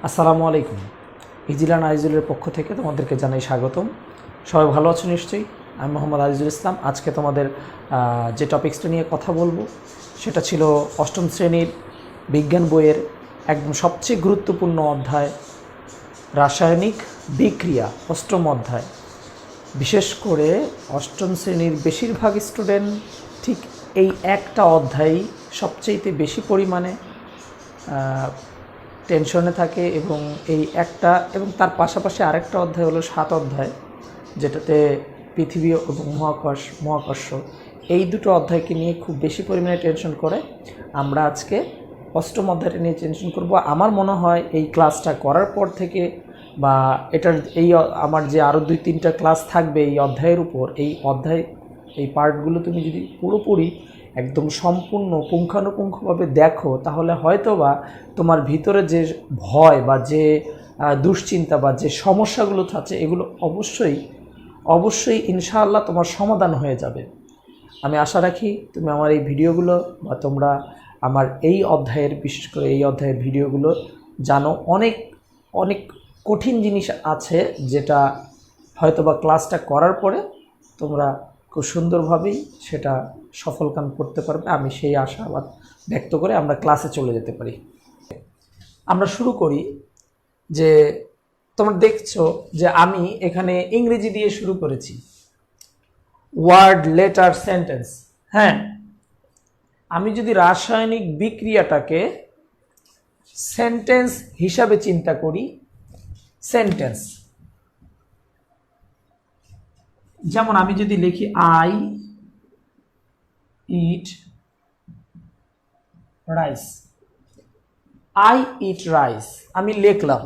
আসসালামু আলাইকুম। ইজিলান আজিজুলের পক্ষ থেকে তোমাদেরকে জানাই স্বাগতম। সবাই ভালো আছো নিশ্চয়ই। আমি মোহাম্মদ আজিজুল ইসলাম। আজকে তোমাদের যে টপিক্সটা নিয়ে কথা বলবো সেটা ছিল অষ্টম শ্রেণীর বিজ্ঞান বইয়ের একদম সবচেয়ে গুরুত্বপূর্ণ অধ্যায় রাসায়নিক বিক্রিয়া, অষ্টম অধ্যায়। বিশেষ করে অষ্টম শ্রেণীর বেশিরভাগ স্টুডেন্ট ঠিক এই একটা অধ্যায়ই সবচেয়ে বেশি পরিমাণে টেনশনে থাকে এবং এই একটা এবং তার পাশাপাশি আরেকটা অধ্যায় হলো 7 অধ্যায়, যেটাতে পৃথিবী এবং মহাকর্ষ এই দুটো অধ্যায়কে নিয়ে খুব বেশি পরিমাণে টেনশন করে। আমরা আজকে অষ্টম অধ্যায়টা নিয়ে টেনশন করব। আমার মনে হয় এই ক্লাসটা করার পর থেকে বা এটার আমার যে আরও 2-3টা ক্লাস থাকবে এই অধ্যায়ের উপর, এই পার্টগুলো তুমি যদি পুরোপুরি একদম সম্পূর্ণ পুঙ্খানুপুঙ্খভাবে দেখো, তাহলে হয়তো বা তোমার ভিতরে যে ভয় বা যে দুশ্চিন্তা বা যে সমস্যাগুলো আছে এগুলো অবশ্যই ইনশাআল্লাহ তোমার সমাধান হয়ে যাবে। আমি আশা রাখি তুমি আমার এই ভিডিওগুলো বা তোমরা আমার এই অধ্যায়ের, বিশেষ করে এই অধ্যায়ের ভিডিওগুলো জানো। অনেক অনেক কঠিন জিনিস আছে যেটা হয়তো বা ক্লাসটা করার পরে তোমরা খুব সুন্দরভাবেই সেটা সফলকাম করতে পারবে। আমি সেই আশাবাদ ব্যক্ত করে আমরা ক্লাসে চলে যেতে পারি। আমরা শুরু করি। যে তোমরা দেখছো যে আমি এখানে ইংরেজি দিয়ে শুরু করেছি, ওয়ার্ড, লেটার, সেন্টেন্স। হ্যাঁ, আমি যদি রাসায়নিক বিক্রিয়াটাকে সেন্টেন্স হিসাবে চিন্তা করি, সেন্টেন্স যেমন আমি যদি লিখি I eat rice, I eat rice, আমি লিখলাম।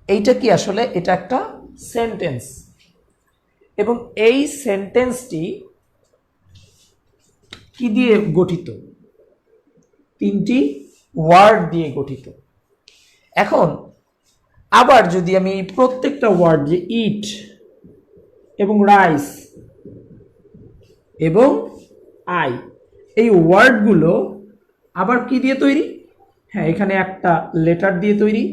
এইটা কি আসলে এটা একটা সেন্টেন্স, এবং এই সেন্টেন্সটি কি দিয়ে গঠিত? 3টি ওয়ার্ড দিয়ে গঠিত। এখন আবার যদি আমি প্রত্যেকটা ওয়ার্ড, যে ইট এবং রাইস এবং আই, এই ওয়ার্ডগুলো আবার কি দিয়ে তৈরি? হ্যাঁ, এখানে একটা লেটার দিয়ে তৈরি,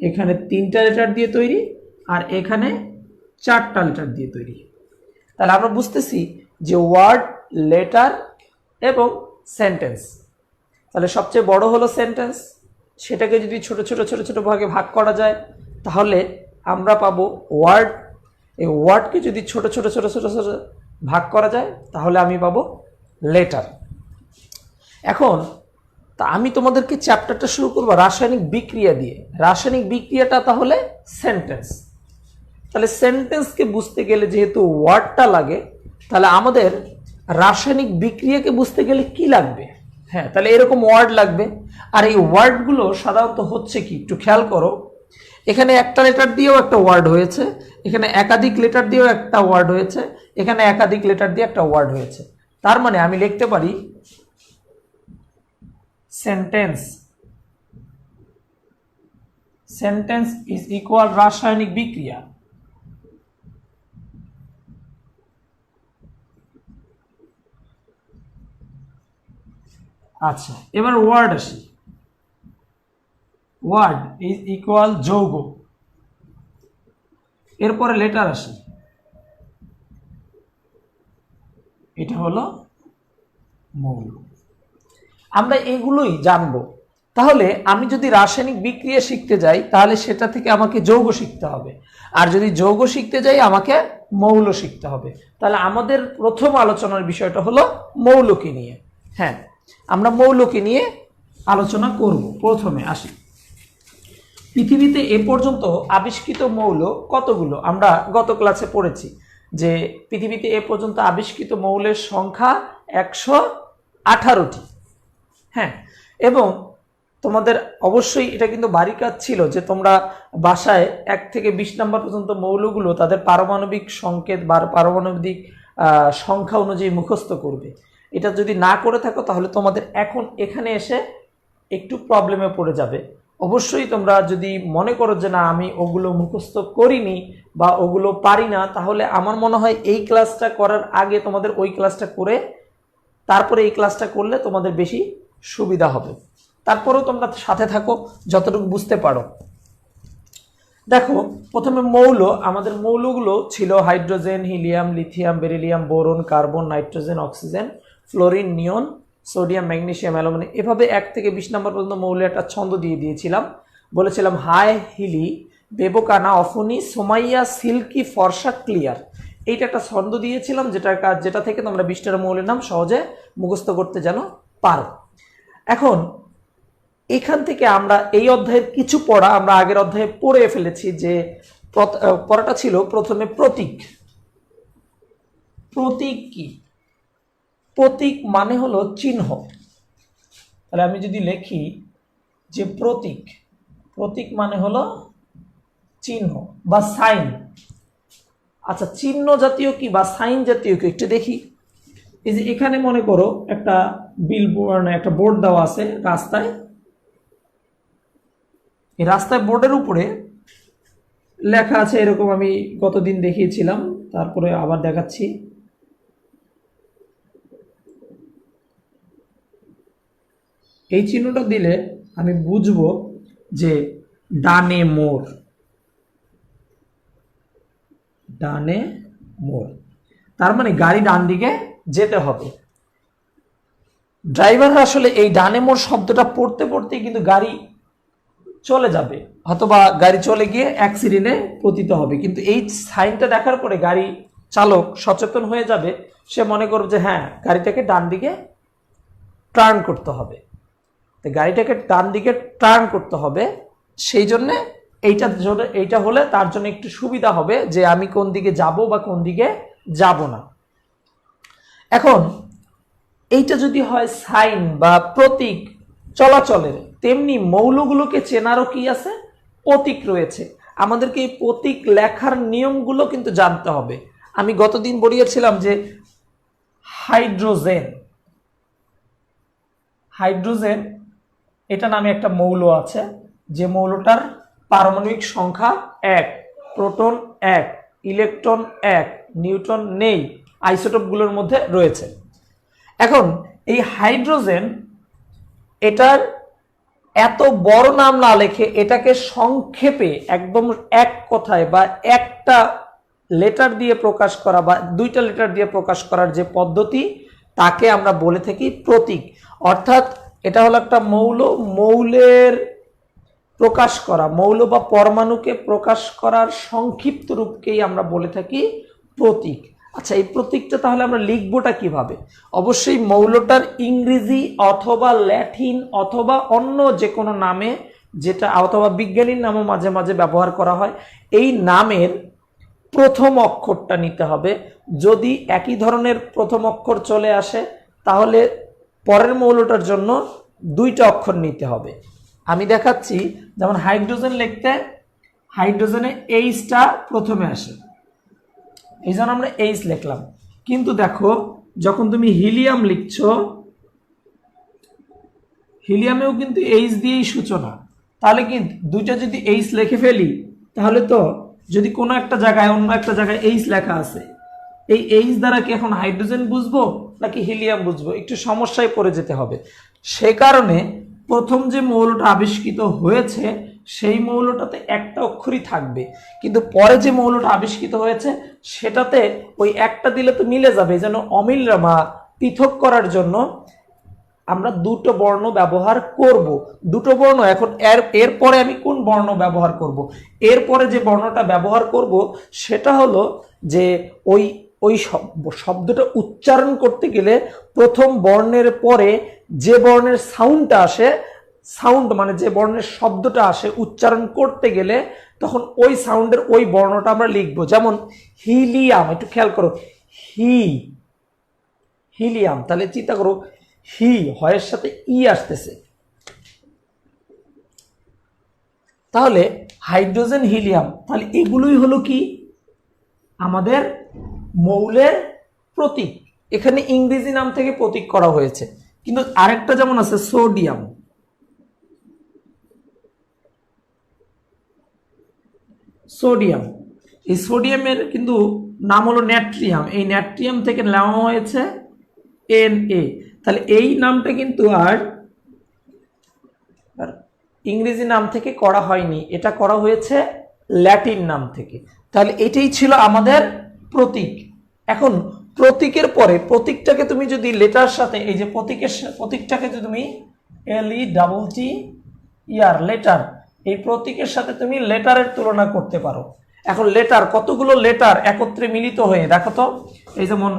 এখানে 3টা লেটার দিয়ে তৈরি, আর এখানে 4টা লেটার দিয়ে তৈরি। তাহলে আমরা বুঝতেছি যে ওয়ার্ড, লেটার এবং সেন্টেন্স। তাহলে সবচেয়ে বড় হলো সেন্টেন্স। সেটাকে যদি ছোট ছোট ভাগে ভাগ করা যায় তাহলে আমরা পাবো ওয়ার্ড। এই ওয়ার্ডকে যদি ছোট ছোট ভাগ করা যায় তাহলে আমি পাবো লেটার। এখন আমি তোমাদেরকে চ্যাপ্টারটা শুরু করবো রাসায়নিক বিক্রিয়া দিয়ে। রাসায়নিক বিক্রিয়াটা তাহলে সেন্টেন্স। তাহলে সেন্টেন্সকে বুঝতে গেলে যেহেতু ওয়ার্ডটা লাগে, তাহলে আমাদের রাসায়নিক বিক্রিয়াকে বুঝতে গেলে কি লাগবে? হ্যাঁ, তাহলে এরকম ওয়ার্ড লাগবে। আর এই ওয়ার্ডগুলো সাধারণত হচ্ছে কি, একটু খেয়াল করো। এখানে একটা লেটার দিয়েও একটা ওয়ার্ড হয়েছে, এখানে একাধিক লেটার দিয়েও একটা ওয়ার্ড হয়েছে, এখানে একাধিক লেটার দিয়ে একটা ওয়ার্ড হয়েছে। তার মানে আমি লিখতে পারি সেন্টেন্স, সেন্টেন্স ইজ ইকুয়াল রাসায়নিক বিক্রিয়া। আচ্ছা, এবার ওয়ার্ড আসি। ওয়ার্ড ইজ ইকুয়াল যৌগ। এরপরে লেটার আসি, এটা হলো মৌল। আমরা এগুলোই জানবো। তাহলে আমি যদি রাসায়নিক বিক্রিয়া শিখতে যাই তাহলে সেটা থেকে আমাকে যৌগ শিখতে হবে, আর যদি যৌগ শিখতে যাই আমাকে মৌল শিখতে হবে। তাহলে আমাদের প্রথম আলোচনার বিষয়টা হলো মৌলকে নিয়ে। হ্যাঁ, আমরা মৌলকে নিয়ে আলোচনা করব। প্রথমে আসি, পৃথিবীতে এ পর্যন্ত আবিষ্কৃত মৌল কতগুলো? আমরা গত ক্লাসে পড়েছি যে পৃথিবীতে এ পর্যন্ত আবিষ্কৃত মৌলের সংখ্যা 118টি। হ্যাঁ, এবং তোমাদের অবশ্যই এটা কিন্তু বাড়ি কাজ ছিল যে তোমরা বাসায় 1 থেকে 20 নম্বর পর্যন্ত মৌলগুলো তাদের পারমাণবিক সংকেত বা পারমাণবিক সংখ্যা অনুযায়ী মুখস্থ করবে। এটা যদি না করে থাকো তাহলে তোমাদের এখন এখানে এসে একটু প্রবলেমে পড়ে যাবে। অবশ্যই তোমরা যদি মনে করো যে না আমি ওগুলো মুখস্থ করিনি বা ওগুলো পারি না, তাহলে আমার মনে হয় এই ক্লাসটা করার আগে তোমাদের ওই ক্লাসটা করে তারপরে এই ক্লাসটা করলে তোমাদের বেশি সুবিধা হবে। তারপরেও তোমরা সাথে থাকো যতটুকু বুঝতে পারো। দেখো প্রথমে মৌল, আমাদের মৌলগুলো ছিল hydrogen, helium, lithium, beryllium, boron, carbon, nitrogen, oxygen, fluorine, neon, sodium, magnesium, aluminium. এভাবে 1 থেকে 20 নম্বর পর্যন্ত মৌলের একটা ছন্দ দিয়ে দিয়েছিলাম। বলেছিলাম হাই, হিলি, বেবোকানা, অফনি, সোমাইয়া, সিল্কি, ফর্সা, ক্লিয়ার। এইটা একটা ছন্দ দিয়েছিলাম, যেটা থেকে তোমরা 20টা মৌলের নাম সহজে মুখস্থ করতে যেন পারো। এখন এখান থেকে আমরা এই অধ্যায়ের কিছু পড়া আমরা আগের অধ্যায়ে পড়ে ফেলেছি। যে পড়াটা ছিল প্রথমে প্রতীক। প্রতীক কি? প্রতীক মানে হলো চিহ্ন। তাহলে আমি যদি লিখি যে প্রতীক, প্রতীক মানে হলো চিহ্ন বা সাইন। আচ্ছা, চিহ্ন জাতীয় কি বা সাইন জাতীয় কি একটু দেখি। এই যে এখানে মনে করো একটা বিলবোর্ড, একটা বোর্ড দেওয়া আছে রাস্তায়। এই রাস্তায় বোর্ডের উপরে লেখা আছে এরকম, আমি গতদিন দেখিয়েছিলাম, তারপরে আবার দেখাচ্ছি। এই চিহ্নটা দিলে আমি বুঝবো যে ডানে মোড়, ডানে মোড়, তার মানে গাড়ি ডান দিকে যেতে হবে। ড্রাইভাররা আসলে এই ডানে মোড় শব্দটা পড়তে পড়তে কিন্তু গাড়ি চলে যাবে, অথবা গাড়ি চলে গিয়ে অ্যাক্সিডেন্টে পতিত হবে। কিন্তু এই সাইনটা দেখার পরে গাড়ি চালক সচেতন হয়ে যাবে, সে মনে করবে যে হ্যাঁ গাড়িটাকে ডান দিকে টার্ন করতে হবে। তো গাড়িটাকে ডান দিকে টার্ন করতে হবে, সেই জন্যে এইটা হলে তার জন্য একটু সুবিধা হবে যে আমি কোন দিকে যাব বা কোন দিকে যাব না। এখন এইটা যদি হয় সাইন বা প্রতীক চলাচলের, তেমনি মৌলগুলোকে চেনারও কি আছে? প্রতীক রয়েছে। আমাদেরকে এই প্রতীক লেখার নিয়মগুলো কিন্তু জানতে হবে। আমি গতদিন বলিয়েছিলাম যে হাইড্রোজেন, হাইড্রোজেন এটা নামে একটা মৌল আছে, যে মৌলটার পারমাণবিক সংখ্যা 1, প্রোটন 1, ইলেকট্রন 1, নিউট্রন নেই, আইসোটোপগুলোর মধ্যে রয়েছে। এখন এই হাইড্রোজেন, এটার এত বড় নাম না লেখে এটাকে সংক্ষেপে একদম এক কথায় বা একটা লেটার দিয়ে প্রকাশ করা বা 2টা লেটার দিয়ে প্রকাশ করার যে পদ্ধতি, তাকে আমরা বলে থাকি প্রতীক। অর্থাৎ এটা হলো একটা মৌল, মৌলের প্রকাশ করা, মৌল বা পরমাণুকে প্রকাশ করার সংক্ষিপ্ত রূপকেই আমরা বলে থাকি প্রতীক। আচ্ছা, এই প্রতীকটা তাহলে আমরা লিখবোটা কিভাবে? অবশ্যই মৌলটার ইংরেজি অথবা ল্যাটিন অথবা অন্য যে কোনো নামে, যেটা অথবা বিজ্ঞানীর নামও মাঝে মাঝে ব্যবহার করা হয়, এই নামের প্রথম অক্ষরটা নিতে হবে। যদি একই ধরনের প্রথম অক্ষর চলে আসে তাহলে পরের মৌলটার জন্য 2টা অক্ষর নিতে হবে। আমি দেখাচ্ছি, যেমন হাইড্রোজেন লিখতে হাইড্রোজেনে এইচটা প্রথমে আসে, এই জন্য আমরা এইচ লিখলাম। কিন্তু দেখো যখন তুমি হিলিয়াম লিখছো, হিলিয়ামেও কিন্তু এইচ দিয়েই সূচনা। তাহলে কি 2টা যদি এইচ লিখে ফেলি, তাহলে তো যদি কোনো একটা জায়গায় অন্য একটা জায়গায় এইচ লেখা আছে, এই এইচ দ্বারা কি এখন হাইড্রোজেন বুঝবো নাকি হিলিয়াম বুঝবো? একটু সমস্যায় পড়ে যেতে হবে। সে কারণে প্রথম যে মৌলটা আবিষ্কৃত হয়েছে সেই মৌলটাতে একটা অক্ষরই থাকবে, কিন্তু পরে যে মৌলটা আবিষ্কৃত হয়েছে সেটাতে ওই একটা দিলে তো মিলে যাবে। যেন অমিল বা পৃথক করার জন্য আমরা 2টো বর্ণ ব্যবহার করব। 2টো বর্ণ, এখন এরপরে আমি কোন বর্ণ ব্যবহার করব? এরপরে যে বর্ণটা ব্যবহার করব সেটা হলো যে ওই শব্দটা উচ্চারণ করতে গেলে প্রথম বর্ণের পরে যে বর্ণের সাউন্ডটা আসে, সাউন্ড মানে যে বর্ণের শব্দটা আসে উচ্চারণ করতে গেলে, তখন ওই সাউন্ডের ওই বর্ণটা আমরা লিখবো। যেমন হিলিয়াম, একটু খেয়াল করো, হিলিয়াম, তাহলে চিন্তা করো হি হয়ের সাথে ই আসতেছে, তাহলে হাইড্রোজেন, হিলিয়াম, তাহলে এগুলোই হলো কি আমাদের মৌলের প্রতীক। এখানে ইংরেজি নাম থেকে প্রতীক করা হয়েছে। কিন্তু আরেকটা যেমন আছে সোডিয়াম, সোডিয়াম, এই সোডিয়ামের কিন্তু নাম হলো ন্যাট্রিয়াম, এই ন্যাট্রিয়াম থেকে নেওয়া হয়েছে Na। তাহলে এই নামটা কিন্তু আর ইংরেজি নাম থেকে করা হয়নি, এটা করা হয়েছে ল্যাটিন নাম থেকে। তাহলে এটাই ছিল আমাদের প্রতীক। এখন প্রতীকের পরে প্রতীকটাকে তুমি যদি লেটার সাথে, এই যে প্রতীকটাকে যদি তুমি LETTER লেটার, এই প্রতীকের সাথে তুমি লেটারের তুলনা করতে পারো। এখন লেটার, কতগুলো লেটার একত্রে মিলিত হয়ে, দেখো তো, এই যেমন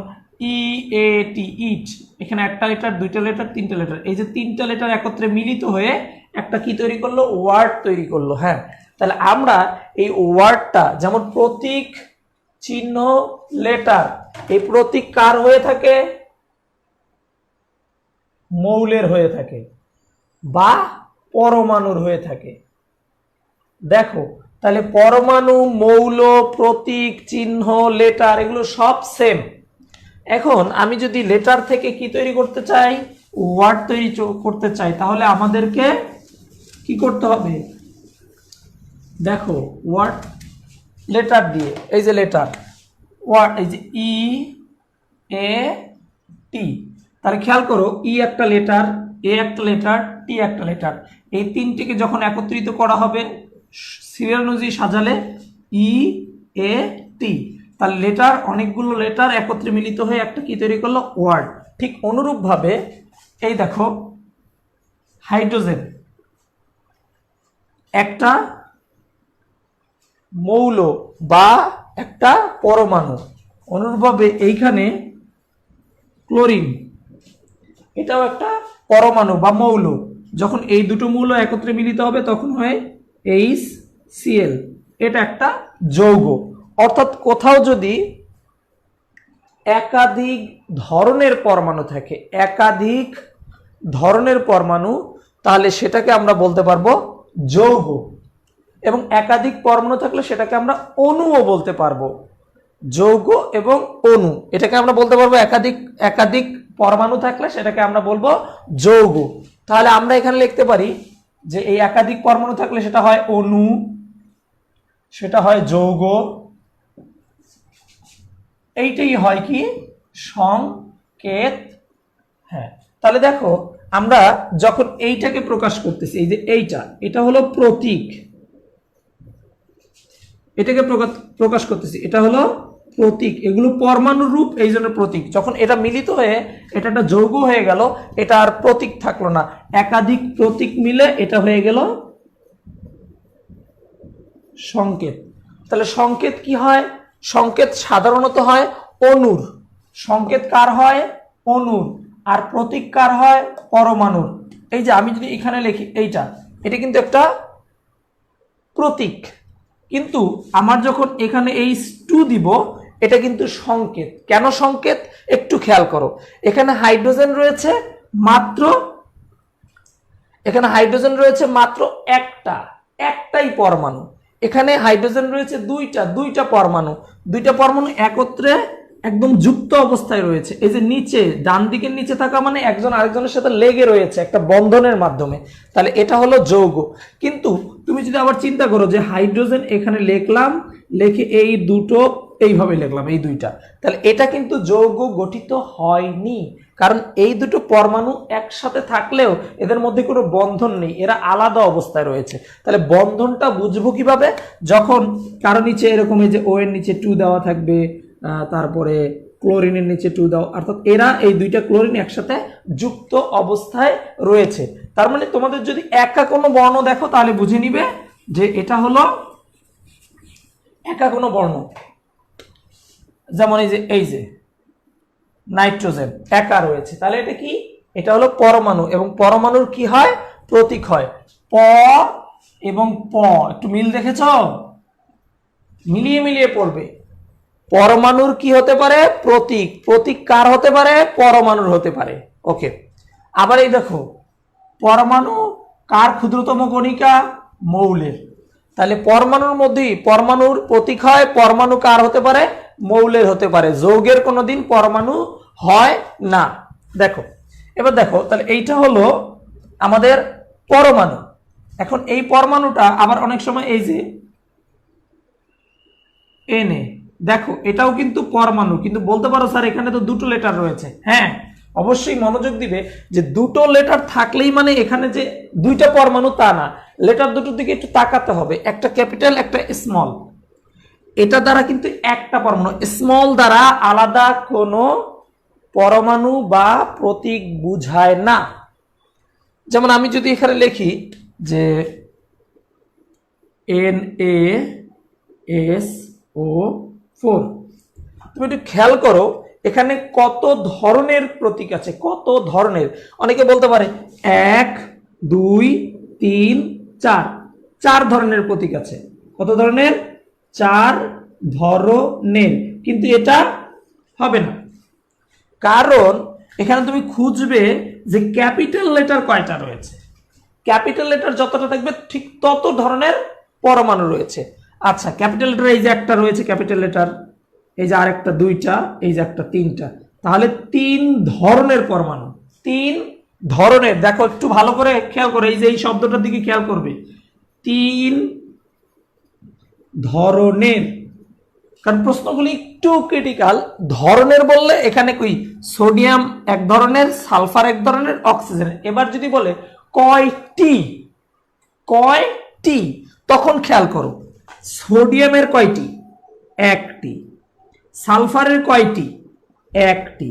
EAT ইট, এখানে একটা লেটার, দুইটা লেটার, তিনটা লেটার, এই যে তিনটা লেটার একত্রে মিলিত হয়ে একটা কি তৈরি করলো, ওয়ার্ড তৈরি করলো। হ্যাঁ, তাহলে আমরা এই ওয়ার্ডটা, যেমন প্রতীক, চিহ্ন, লেটার, এই প্রতীক কার হয়ে থাকে? মৌলের হয়ে থাকে বা পরমাণুর হয়ে থাকে। দেখো, তাহলে পরমাণু, মৌল, প্রতীক, চিহ্ন, লেটার, এগুলো সব সেম। এখন আমি যদি লেটার থেকে কি তৈরি করতে চাই, ওয়ার্ড তৈরি করতে চাই, তাহলে আমাদেরকে কি করতে হবে? দেখো, ওয়ার্ড লেটার দিয়ে, এই যে লেটার, ওয়ার্ড, এই যে EAT, তাহলে খেয়াল করো, ই একটা লেটার, এ একটা লেটার, টি একটা লেটার, এই তিনটিকে যখন একত্রিত করা হবে সিরিয়াল অনুযায়ী সাজালে EAT, তাহলে লেটার, অনেকগুলো লেটার একত্রে মিলিত হয়ে একটা কি তৈরি করলো, ওয়ার্ড। ঠিক অনুরূপভাবে এই দেখো, হাইড্রোজেন একটা মৌল বা একটা পরমাণু। অনুরূপভাবে এইখানে ক্লোরিন, এটাও একটা পরমাণু বা মৌল। যখন এই দুটো মৌল একত্রে মিলিত হবে তখন হয় HCl, এটা একটা যৌগ। অর্থাৎ কোথাও যদি একাধিক ধরনের পরমাণু থাকে, একাধিক ধরনের পরমাণু, তাহলে সেটাকে আমরা বলতে পারবো যৌগ। এবং একাধিক পরমাণু থাকলে সেটাকে আমরা অণুও বলতে পারবো। যৌগ এবং অণু, এটাকে আমরা বলতে পারবো একাধিক পরমাণু থাকলে সেটাকে আমরা বলবো যৌগ। তাহলে আমরা এখানে লিখতে পারি যে এই একাধিক পরমাণু থাকলে সেটা হয় অণু, সেটা হয় যৌগ, এইটাই হয় কি, সংকেত। হ্যাঁ, তাহলে দেখো, আমরা যখন এইটাকে প্রকাশ করতেছি, এই যে এটা হলো প্রতীক, এটাকে প্রকাশ করতেছি, এটা হলো প্রতীক, এগুলো পরমাণুর রূপ, এই জন্য প্রতীক। যখন এটা মিলিত হয়ে এটা একটা যৌগ হয়ে গেল, এটা আর প্রতীক থাকলো না, একাধিক প্রতীক মিলে এটা হয়ে গেল সংকেত। তাহলে সংকেত কি হয়? সংকেত সাধারণত হয় অণুর। সংকেত কার হয়? অণুর। আর প্রতীক কার হয়? পরমাণুর। এই যে আমি যদি এখানে লিখি এটা কিন্তু একটা প্রতীক, কিন্তু আমার যখন এখানে H2 দিব, এটা কিন্তু সংকেত। কেন সংকেত? একটু খেয়াল করো, এখানে হাইড্রোজেন রয়েছে মাত্র একটাই পরমাণু। এখানে হাইড্রোজেন রয়েছে দুইটা পরমাণু একত্রে একদম যুক্ত অবস্থায় রয়েছে। এই যে নিচে, ডান দিকের নিচে থাকা মানে একজন আরেকজনের সাথে লেগে রয়েছে একটা বন্ধনের মাধ্যমে, তাহলে এটা হলো যৌগ। কিন্তু তুমি যদি আবার চিন্তা করো যে হাইড্রোজেন এখানে লিখলাম, লিখে এই দুটো এইভাবে লিখলাম, এই দুইটা, তাহলে এটা কিন্তু যৌগ গঠিত হয়নি। কারণ এই দুটো পরমাণু একসাথে থাকলেও এদের মধ্যে কোনো বন্ধন নেই, এরা আলাদা অবস্থায় রয়েছে। তাহলে বন্ধনটা বুঝবো কিভাবে? যখন কারো নিচে এরকম, এই যে O এর নিচে 2 দেওয়া থাকবে, তারপরে ক্লোরিনের নিচে 2 দাও, অর্থাৎ এরা এই দুইটা ক্লোরিন একসাথে যুক্ত অবস্থায় রয়েছে। তার মানে তোমাদের যদি একা কোনো বর্ণ দেখো তাহলে বুঝে নিবে যে এটা হলো একা কোনো বর্ণ। যেমন এই যে নাইট্রোজেন একা রয়েছে, তাহলে এটা কি? এটা হলো পরমাণু। এবং পরমাণুর কি হয়? প্রতীক হয়। প এবং প একটু মিল দেখেছ? মিলিয়ে পড়বে। পরমাণুর কি হতে পারে? প্রতীক। প্রতীক কার হতে পারে? পরমাণুর হতে পারে। ওকে, আবার এই দেখো, পরমাণু কার ক্ষুদ্রতম কণিকা? মৌলের। তাহলে পরমাণুর মধ্যেই পরমাণুর প্রতীক হয়, পরমাণু কার হতে পারে? মৌলের হতে পারে। যৌগের কোনোদিন পরমাণু হয় না। দেখো, এবার দেখো, তাহলে এইটা হলো আমাদের পরমাণু। এখন এই পরমাণুটা আবার অনেক সময় এই যে Na, দেখো এটাও কিন্তু পরমাণু, কিন্তু বলতে পারো স্যার এখানে তো দুটো লেটার রয়েছে। হ্যাঁ, অবশ্যই মনোযোগ দিবে যে দুটো লেটার থাকলেই মানে এখানে যে দুইটা পরমাণু তা না, লেটার দুটোর দিকে একটু তাকাতে হবে, একটা ক্যাপিটাল একটা স্মল। এটা দ্বারা কিন্তু একটা পরমাণু, স্মল দ্বারা আলাদা কোনো পরমাণু বা প্রতীক বুঝায় না। যেমন আমি যদি এখানে লিখি যে NaSO4, তুমি একটু খেয়াল করো এখানে কত ধরনের প্রতীক আছে, কত ধরনের। অনেকে বলতে পারে 1 2 3 4, 4 ধরনের প্রতীক আছে। কত ধরনের? 4 ধরনের। কিন্তু এটা হবে না, কারণ এখানে তুমি খুঁজবে যে ক্যাপিটাল লেটার কয়টা রয়েছে। ক্যাপিটাল লেটার যতটা থাকবে ঠিক তত ধরনের পরমাণু রয়েছে। আচ্ছা, ক্যাপিটাল লেটার এই যে একটা রয়েছে ক্যাপিটাল লেটার, এই যে আরেকটা 2টা, এই যে একটা 3টা, তাহলে 3 ধরনের পরমাণু। 3 ধরনের, দেখো একটু ভালো করে খেয়াল করো, এই যে এই শব্দটার দিকে খেয়াল করবে, 3 ধরনের। কারণ প্রশ্নগুলি একটু ক্রিটিক্যাল। ধরনের বললে এখানে কই সোডিয়াম এক ধরনের, সালফার এক ধরনের, অক্সিজেন। এবার যদি বলে কয়টি, কয়টি, তখন খেয়াল করো সোডিয়ামের কয়টি? একটি। সালফারের কয়টি? একটি।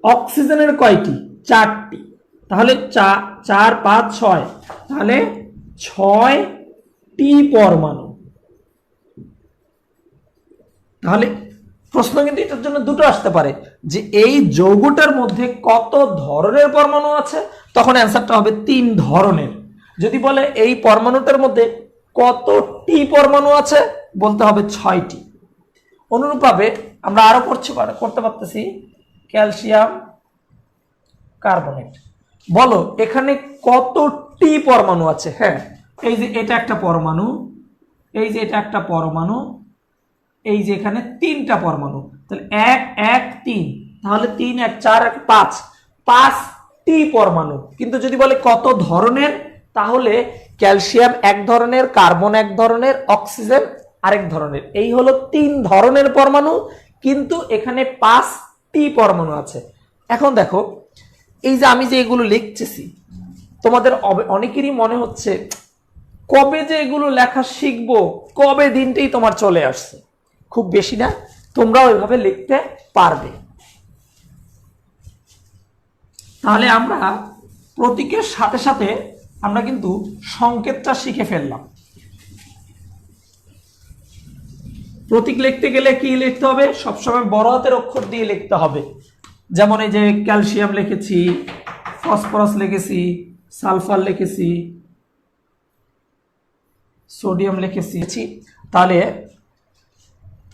অক্সিজেনের কয়টি? 4টি। তাহলে 4 5 6, তাহলে 6টি পরমাণু। তাহলে প্রশ্ন কিন্তু এটার জন্য দুটো আসতে পারে যে এই যৌগটার মধ্যে কত ধরনের পরমাণু আছে, তখন অ্যান্সারটা হবে 3 ধরনের। যদি বলে এই পরমাণুটার মধ্যে কতটি পরমাণু আছে, বলতে হবে 6টি। অনুরূপভাবে আমরা আরো করতে পারতেছি ক্যালসিয়াম কার্বনেট। বলো এখানে কতটি পরমাণু আছে? হ্যাঁ, এই যে এটা একটা পরমাণু, এই যে এটা একটা পরমাণু, এই যে এখানে 3টা পরমাণু, তাহলে 1 1 3, তাহলে 3 1 4 1 5, 5টি পরমাণু। কিন্তু যদি বলে কত ধরনের, তাহলে ক্যালসিয়াম এক ধরনের, কার্বন এক ধরনের, অক্সিজেন আরেক ধরনের। এই হলো 3 ধরনের পরমাণু, কিন্তু এখানে 5টি পরমাণু আছে। এখন দেখো এই যে আমি যে এগুলো লিখতেছি, তোমাদের অনেকেরই মনে হচ্ছে কবে যে এগুলো লেখা শিখবো, কবে দিনটাই তোমার চলে আসছে। খুব বেশি না, তোমরাও এভাবে লিখতে পারবে। তাহলে আমরা প্রতীকের সাথে সাথে আমরা কিন্তু সংকেতটা শিখে ফেললাম। প্রতীক লিখতে গেলে কি লিখতে হবে? সবসময় বড় হাতের অক্ষর দিয়ে লিখতে হবে। যেমন এই যে ক্যালসিয়াম লিখেছি, ফসফরাস লিখেছি, সালফার লিখেছি, সোডিয়াম লিখেছি। তাহলে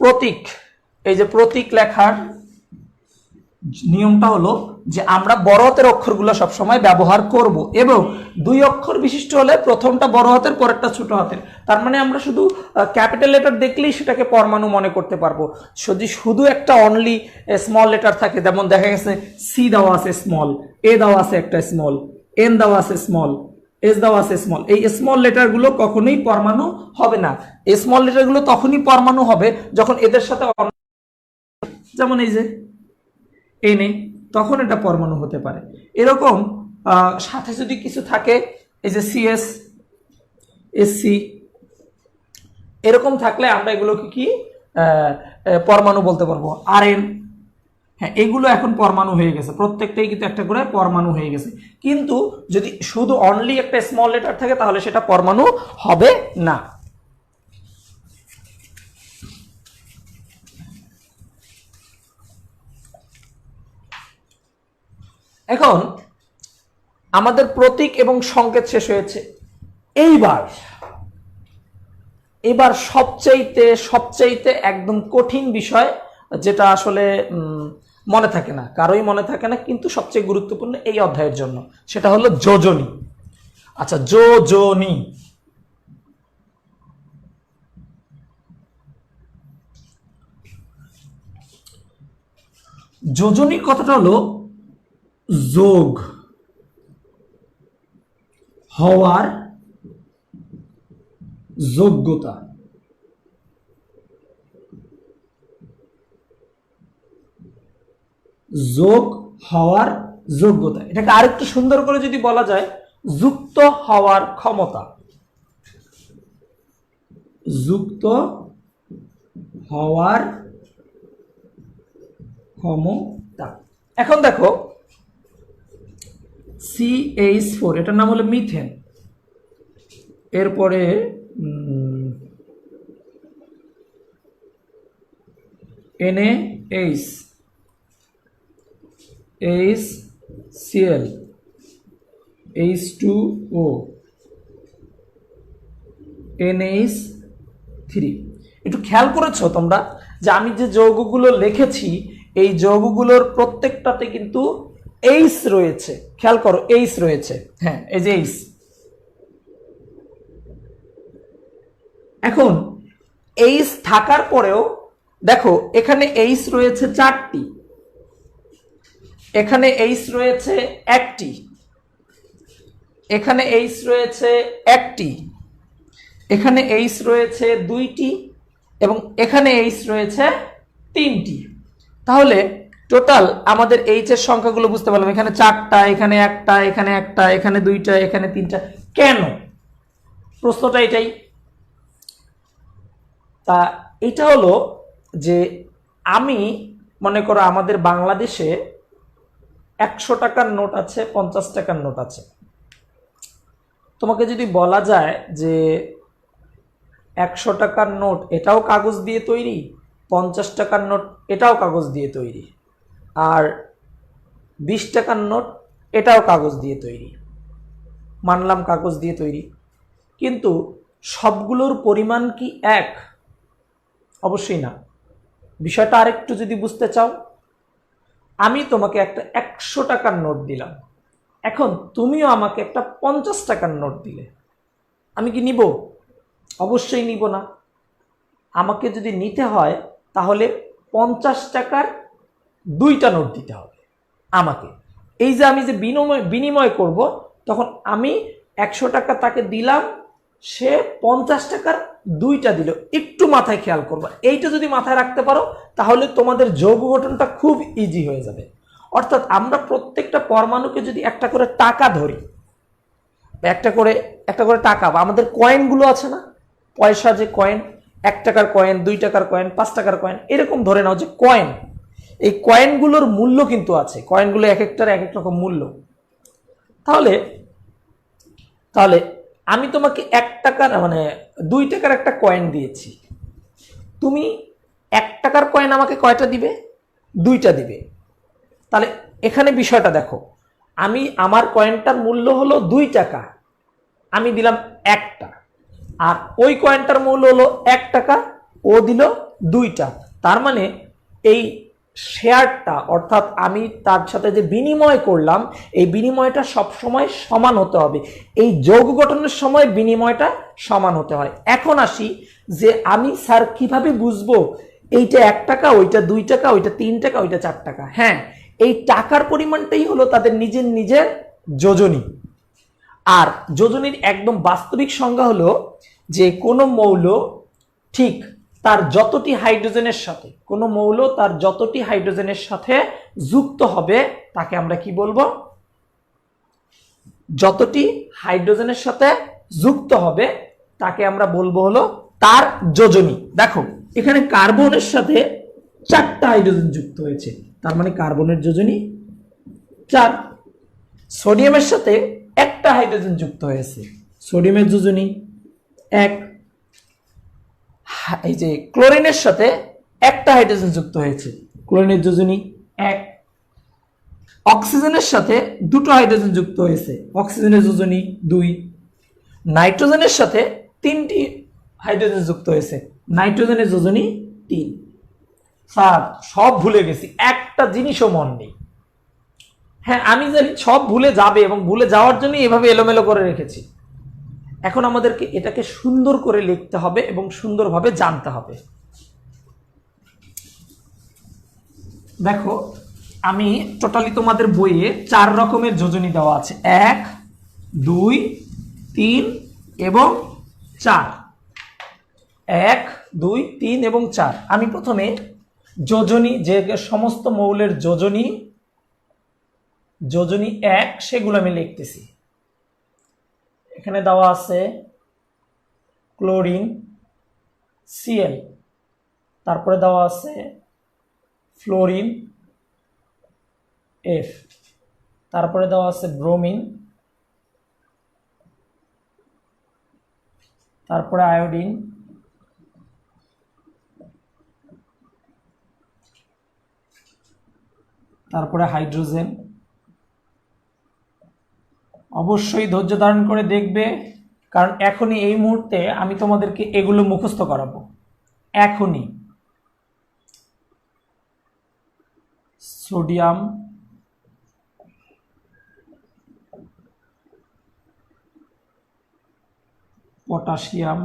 প্রতীক, এই যে প্রতীক লেখার নিয়মটা হলো যে আমরা বড় হাতের অক্ষরগুলো সবসময় ব্যবহার করব, এবং 2 অক্ষর বিশিষ্ট হলে প্রথমটা বড় হাতের, পরেরটা ছোট হাতের। তার মানে আমরা শুধু ক্যাপিটাল লেটার দেখলেই সেটাকে পরমাণু মনে করতে পারবো। যদি শুধু একটা অনলি স্মল লেটার থাকে, যেমন দেখা গেছে সি দেওয়া আছে স্মল, এ দেওয়া আছে একটা স্মল, এন দেওয়া আছে স্মল, এস দেওয়া আছে স্মল, এই স্মল লেটারগুলো কখনোই পরমাণু হবে না। এই স্মল লেটারগুলো তখনই পরমাণু হবে যখন এদের সাথে, যেমন এই যে এনে, তখন এটা পরমাণু হতে পারে। এরকম সাথে যদি কিছু থাকে, এই যে সিএস, এসসি, এরকম থাকলে আমরা এগুলোকে কি পরমাণু বলতে পারবো। আরএন, হ্যাঁ, এগুলো এখন পরমাণু হয়ে গেছে, প্রত্যেকটাই কিন্তু একটা করে পরমাণু হয়ে গেছে। কিন্তু যদি শুধু অনলি একটা স্মল লেটার থাকে, তাহলে সেটা পরমাণু হবে না। এখন আমাদের প্রতীক এবং সংকেত শেষ হয়েছে। এবার সবচাইতে একদম কঠিন বিষয়, যেটা আসলে মনে থাকে না, কারোই মনে থাকে না, কিন্তু সবচেয়ে গুরুত্বপূর্ণ এই অধ্যায়ের জন্য, সেটা হলো যোজনী। আচ্ছা, যোজনী, যোজনীর কথাটা হলো যোগ হওয়ার যোগ্যতা। যোগ হওয়ার যোগ্যতা, এটাকে আরেকটু সুন্দর করে যদি বলা যায়, যুক্ত হওয়ার ক্ষমতা। যুক্ত হওয়ার ক্ষমতা। এখন দেখো CH4 এটার নাম হলো মিথেন, এরপরে NaH, HCl, H2O, NH3। একটু খেয়াল করেছো তোমরা যে আমি যে যৌগগুলো লিখেছি এই যৌগগুলোর প্রত্যেকটাতে কিন্তু H রয়েছে, খেয়াল করো H রয়েছে, হ্যাঁ এই যে H। এখন H থাকার পরেও দেখো এখানে H রয়েছে 4টি, এখানে H রয়েছে 1টি, এখানে H রয়েছে 1টি, এখানে H রয়েছে 2টি এবং এখানে H রয়েছে 3টি। তাহলে টোটাল আমাদের H এর সংখ্যাগুলো বুঝতে পারলাম, এখানে 4টা, এখানে 1টা, এখানে 1টা, এখানে 2টা, এখানে 3টা। কেন? প্রশ্নটা এটাই। তা এটা হলো যে আমি মনে করো আমাদের বাংলাদেশে 100 টাকার নোট আছে, 50 টাকার নোট আছে। তোমাকে যদি বলা যায় যে 100 টাকার নোট এটাও কাগজ দিয়ে তৈরি, 50 টাকার নোট এটাও কাগজ দিয়ে তৈরি, আর 20 টাকার নোট এটাও কাগজ দিয়ে তৈরি, মানলাম কাগজ দিয়ে তৈরি, কিন্তু সবগুলোর পরিমাণ কি এক? অবশ্যই না। বিষয়টা আরেকটু যদি বুঝতে চাও, আমি তোমাকে একটা 100 টাকার নোট দিলাম, এখন তুমিও আমাকে একটা 50 টাকার নোট দিলে, আমি কি নিব? অবশ্যই নিব না। আমাকে যদি নিতে হয় তাহলে 50 টাকার 2টা নোট দিতে হবে আমাকে। এই যে আমি যে বিনিময় করব, তখন আমি 100 টাকা তাকে দিলাম, সে 50 টাকার 2টা দিল। একটু মাথায় খেয়াল করবা, এইটা যদি মাথায় রাখতে পারো তাহলে তোমাদের যৌগ গঠনটা খুব ইজি হয়ে যাবে। অর্থাৎ আমরা প্রত্যেকটা পরমাণুকে যদি একটা করে টাকা ধরি, একটা করে টাকা, বা আমাদের কয়েনগুলো আছে না, পয়সা যে কয়েন, 1 টাকার কয়েন, 2 টাকার কয়েন, 5 টাকার কয়েন, এরকম ধরে নাও যে কয়েন, এই কয়েনগুলোর মূল্য কিন্তু আছে, কয়েনগুলো এক একটার এক এক রকম মূল্য। তাহলে তাহলে আমি তোমাকে 1 টাকার মানে 2 টাকার একটা কয়েন দিয়েছি, তুমি 1 টাকার কয়েন আমাকে কয়টা দিবে? 2টা দিবে। তাহলে এখানে বিষয়টা দেখো, আমি আমার কয়েনটার মূল্য হলো 2 টাকা, আমি দিলাম 1টা, আর ওই কয়েনটার মূল্য হলো 1 টাকা, ও দিল 2টা। তার মানে এই শেয়ারটা, অর্থাৎ আমি তার সাথে যে বিনিময় করলাম, এই বিনিময়টা সবসময় সমান হতে হবে। এই যৌগ গঠনের সময় বিনিময়টা সমান হতে হয়। এখন আসি যে আমি স্যার কিভাবে বুঝবো এইটা 1 টাকা, ওইটা 2 টাকা, ওইটা 3 টাকা, ওইটা 4 টাকা? হ্যাঁ, এই টাকার পরিমাণটাই হলো তাদের নিজের নিজের যোজনী। আর যোজনীর একদম বাস্তবিক সংজ্ঞা হলো যে কোনো মৌল ঠিক তার যতটি হাইড্রোজেনের সাথে, কোনো মৌল তার যতটি হাইড্রোজেনের সাথে যুক্ত হবে তাকে আমরা কি বলবো? যতটি হাইড্রোজেনের সাথে যুক্ত হবে তাকে আমরা বলবো হলো তার যোজনী। দেখো এখানে কার্বনের সাথে 4টা হাইড্রোজেন যুক্ত হয়েছে, তার মানে কার্বনের যোজনী 4। সোডিয়ামের সাথে 1টা হাইড্রোজেন যুক্ত হয়েছে, সোডিয়ামের যোজনী 1। এই যে ক্লোরিনের সাথে 1টা হাইড্রোজেন যুক্ত হয়েছে, ক্লোরিনের যোজনী 1। অক্সিজেনের সাথে 2টো হাইড্রোজেন যুক্ত হয়েছে, অক্সিজেনের যোজনী 2। নাইট্রোজেনের সাথে 3টি হাইড্রোজেন যুক্ত হয়েছে, নাইট্রোজেনের যোজনী 3। স্যার সব ভুলে গেছি, একটা জিনিসও মন নেই। হ্যাঁ আমি জানি সব ভুলে যাবে, এবং ভুলে যাওয়ার জন্য এভাবে এলোমেলো করে রেখেছি। এখন আমাদেরকে এটাকে সুন্দর করে লিখতে হবে এবং সুন্দরভাবে জানতে হবে। দেখো আমি টোটালি তোমাদের বইয়ে 4 রকমের যোজনী দেওয়া আছে, 1, 2, 3 এবং 4। 1, 2, 3 এবং 4। আমি প্রথমে যোজনী, যে সমস্ত মৌলের যোজনী 1 সেগুলো আমি লিখতেছি। এখানে দেওয়া আছে ক্লোরিন, Cl, তারপরে দেওয়া আছে ফ্লোরিন F, তারপরে দেওয়া আছে ব্রোমিন, তারপরে আয়োডিন, তারপরে হাইড্রোজেন। অবশ্যই ধৈর্য ধারণ করে দেখবে, কারণ এখনই এই মুহূর্তে আমি তোমাদেরকে এগুলো মুখস্থ করাবো। এখনই সোডিয়াম, পটাশিয়াম,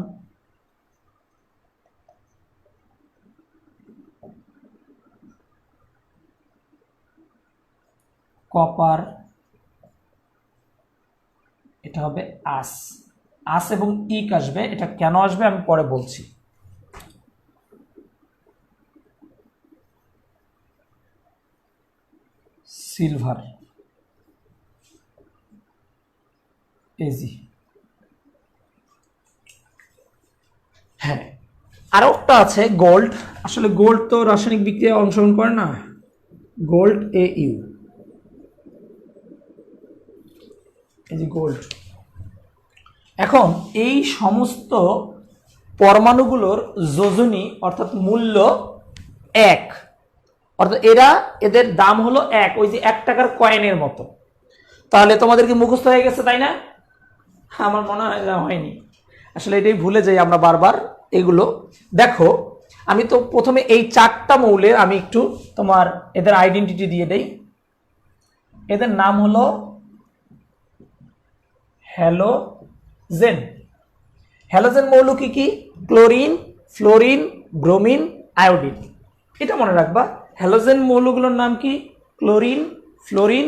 কপার, এটা হবে আস। আস এবং ইক আসবে, এটা কেন আসবে আমি পরে বলছি। Silver, AG. হ্যাঁ, আরো একটা আছে গোল্ড। আসলে গোল্ড তো রাসায়নিক বিক্রিয়ায় অংশগ্রহণ করে না, গোল্ড AU, এই যে গোল্ড। এখন এই সমস্ত পরমাণুগুলোর যোজনী অর্থাৎ মূল্য 1, অর্থাৎ এদের দাম হলো 1, ওই যে 1 টাকার কয়েনের মতো। তাহলে তোমাদের কি মুখস্থ হয়ে গেছে, তাই না? আমার মনে হয় না হয়নি। আসলে এটাই ভুলে যাই আমরা বারবার এগুলো। দেখো, আমি তো প্রথমে এই 4টা মৌলের আমি একটু তোমার এদের আইডেন্টিটি দিয়ে দেই। এদের নাম হলো হ্যালোজেন। হ্যালোজেন মৌল কি কি? Chlorine, fluorine, bromine, iodine. এটা মনে রাখবা, হ্যালোজেন মৌলগুলোর নাম কি? Chlorine, fluorine,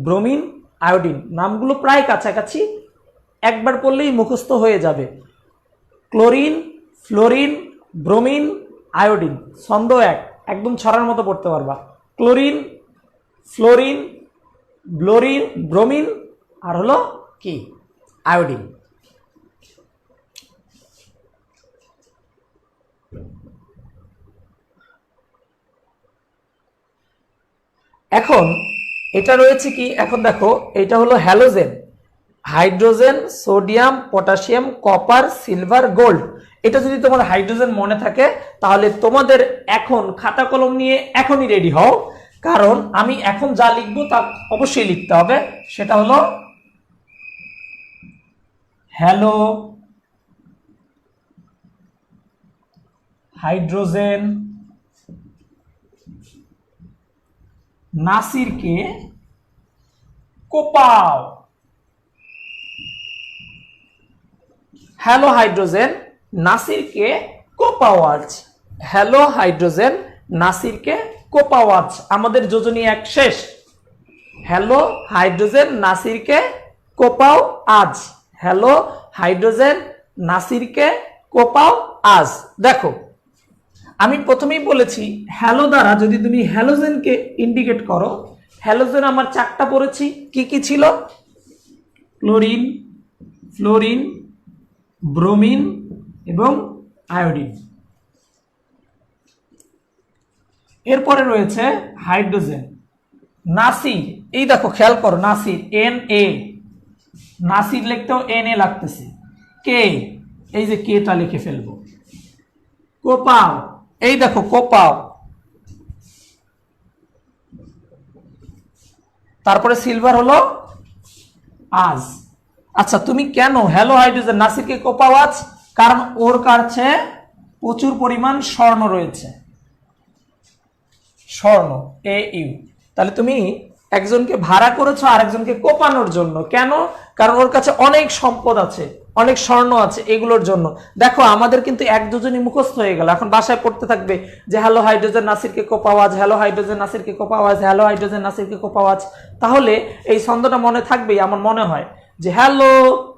bromine, iodine. নামগুলো প্রায় কাছাকাছি, একবার পড়লেই মুখস্থ হয়ে যাবে। ক্লোরিন, ফ্লোরিন, ব্রোমিন, আয়োডিন, ছন্দ এক, একদম ছড়ার মতো পড়তে পারবা। ক্লোরিন, ফ্লোরিন, ব্রোমিন, আর হলো কি? আয়োডিন। এখন এটা রয়েছে কি? এখন দেখো, এটা হলো halogen, hydrogen, sodium, potassium, copper, silver, gold. এটা যদি তোমার হাইড্রোজেন মনে থাকে তাহলে তোমাদের এখন খাতা কলম নিয়ে এখনই রেডি হও, কারণ আমি এখন যা লিখবো তা অবশ্যই লিখতে হবে। সেটা হলো হ্যালো হাইড্রোজেন নাসিরকে কোপাও। হ্যালো হাইড্রোজেন নাসিরকে কোপাওয়াজ। হ্যালো হাইড্রোজেন নাসিরকে কোপাওয়াজ। আমাদের যোজনী 1 শেষ। হ্যালো হাইড্রোজেন নাসিরকে কোপাও আজ। হ্যালো হাইড্রোজেন নাসিরকে কোপাও আজ। দেখো, আমি প্রথমেই বলেছি হ্যালো দ্বারা যদি তুমি হ্যালোজেনকে ইন্ডিকেট করো, হ্যালোজেন আমার 4টা পড়েছি। কি কি ছিল? ক্লোরিন, ফ্লোরিন, ব্রোমিন এবং আয়োডিন। এরপরে রয়েছে হাইড্রোজেন নাসির। এই দেখো, খেয়াল করো, নাসির Na, নাসির লিখতেও Na লাগতেছে। কে, এই যে কেটা লিখে ফেলবো। কোপাও, এই দেখো কোপাও। তারপরে সিলভার হলো আজ। আচ্ছা, তুমি কেন হ্যালো হাইড্রোজেন নাসিরকে কোপাও আজ? কারণ ওর কাছে প্রচুর পরিমাণ স্বর্ণ রয়েছে, স্বর্ণ AU। তাহলে তুমি একজনকে ভাড়া করেছো আরেকজনকে কোপানোর জন্য। কেন? কারণ ওর কাছে অনেক সম্পদ আছে, অনেক স্বর্ণ আছে, এগুলোর জন্য। দেখো, আমাদের কিন্তু এক দুজনই মুখস্থ হয়ে গেল। এখন বাসায় পড়তে থাকবে যে হ্যালো হাইড্রোজেন নাসিরকে কোপাওয়াজ, হ্যালো হাইড্রোজেন নাসিরকে কোপাওয়াজ, হ্যালো হাইড্রোজেন নাসিরকে কোপাওয়াজ। তাহলে এই ছন্দটা মনে থাকবেই আমার মনে হয়, যে হ্যালো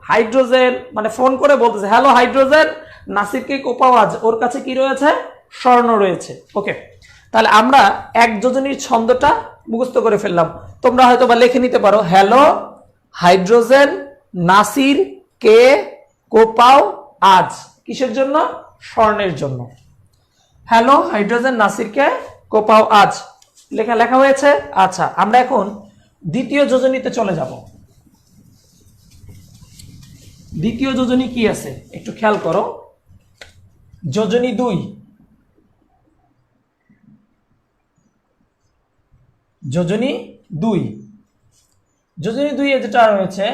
হাইড্রোজেন, মানে ফোন করে বলতেছে হ্যালো হাইড্রোজেন নাসিরকে কোপাওয়াজ, ওর কাছে কি রয়েছে? স্বর্ণ রয়েছে। ওকে, তাহলে আমরা এক যোজনীর ছন্দটা মুখস্থ করে ফেললাম। তোমরা হয়তো বা লিখে নিতে পারো হ্যালো হাইড্রোজেন নাসির কে কোপাও আজ। কিসের জন্য? স্বর্ণের জন্য। হ্যালো হাইড্রোজেন নাসিরকে কোপাও আজ, লেখা লেখা হয়েছে। আচ্ছা, আমরা এখন দ্বিতীয় যোজনীতে চলে যাব। দ্বিতীয় যোজনী কি আছে একটু খেয়াল করো। যোজনী 2, যোজনী 2, যোজনী 2 এ যেটা রয়েছে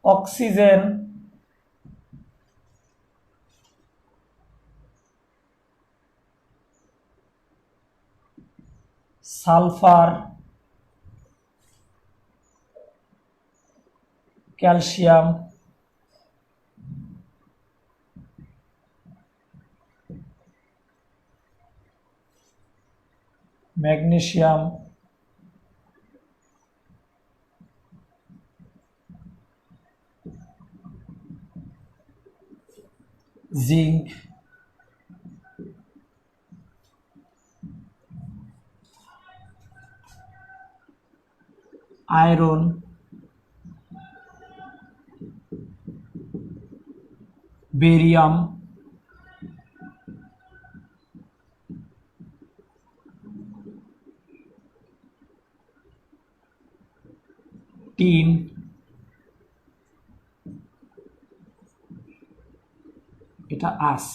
oxygen, sulphur, calcium, magnesium, zinc, iron, barium, tin, এটা আস,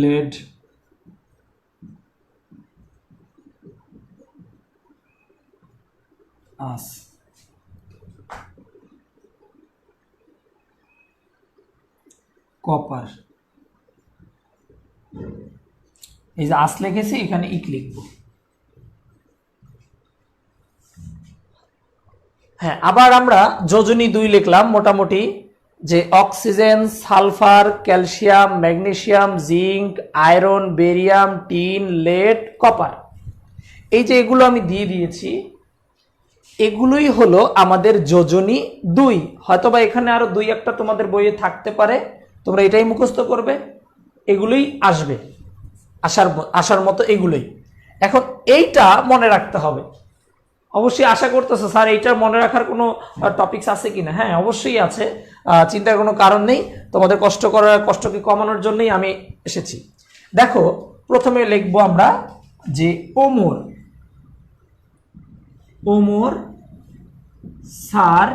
লেড, আস, কপার। এই যে আস লিখেছি, এখানে ইক লিখবো। হ্যাঁ, আবার আমরা যোজনী 2 লিখলাম মোটামুটি, যে oxygen, sulphur, calcium, magnesium, zinc, iron, barium, tin, lead, copper. এই যে এগুলো আমি দিয়ে দিয়েছি, এগুলোই হলো আমাদের যোজনী 2। হয়তোবা এখানে আরো 2-1টা তোমাদের বইয়ে থাকতে পারে, তোমরা এটাই মুখস্থ করবে, এগুলোই আসবে, আসার মতো এগুলোই। এখন এইটা মনে রাখতে হবে। অবশ্যই আশা করতেছো স্যার এইটার মনে রাখার কোনো টপিকস আছে কিনা। হ্যাঁ, অবশ্যই আছে, চিন্তার কোনো কারণ নেই। তোমাদের কষ্টকে কমানোর জন্যই আমি এসেছি। দেখো, প্রথমে লিখবো আমরা যে ওমর, ওমর স্যার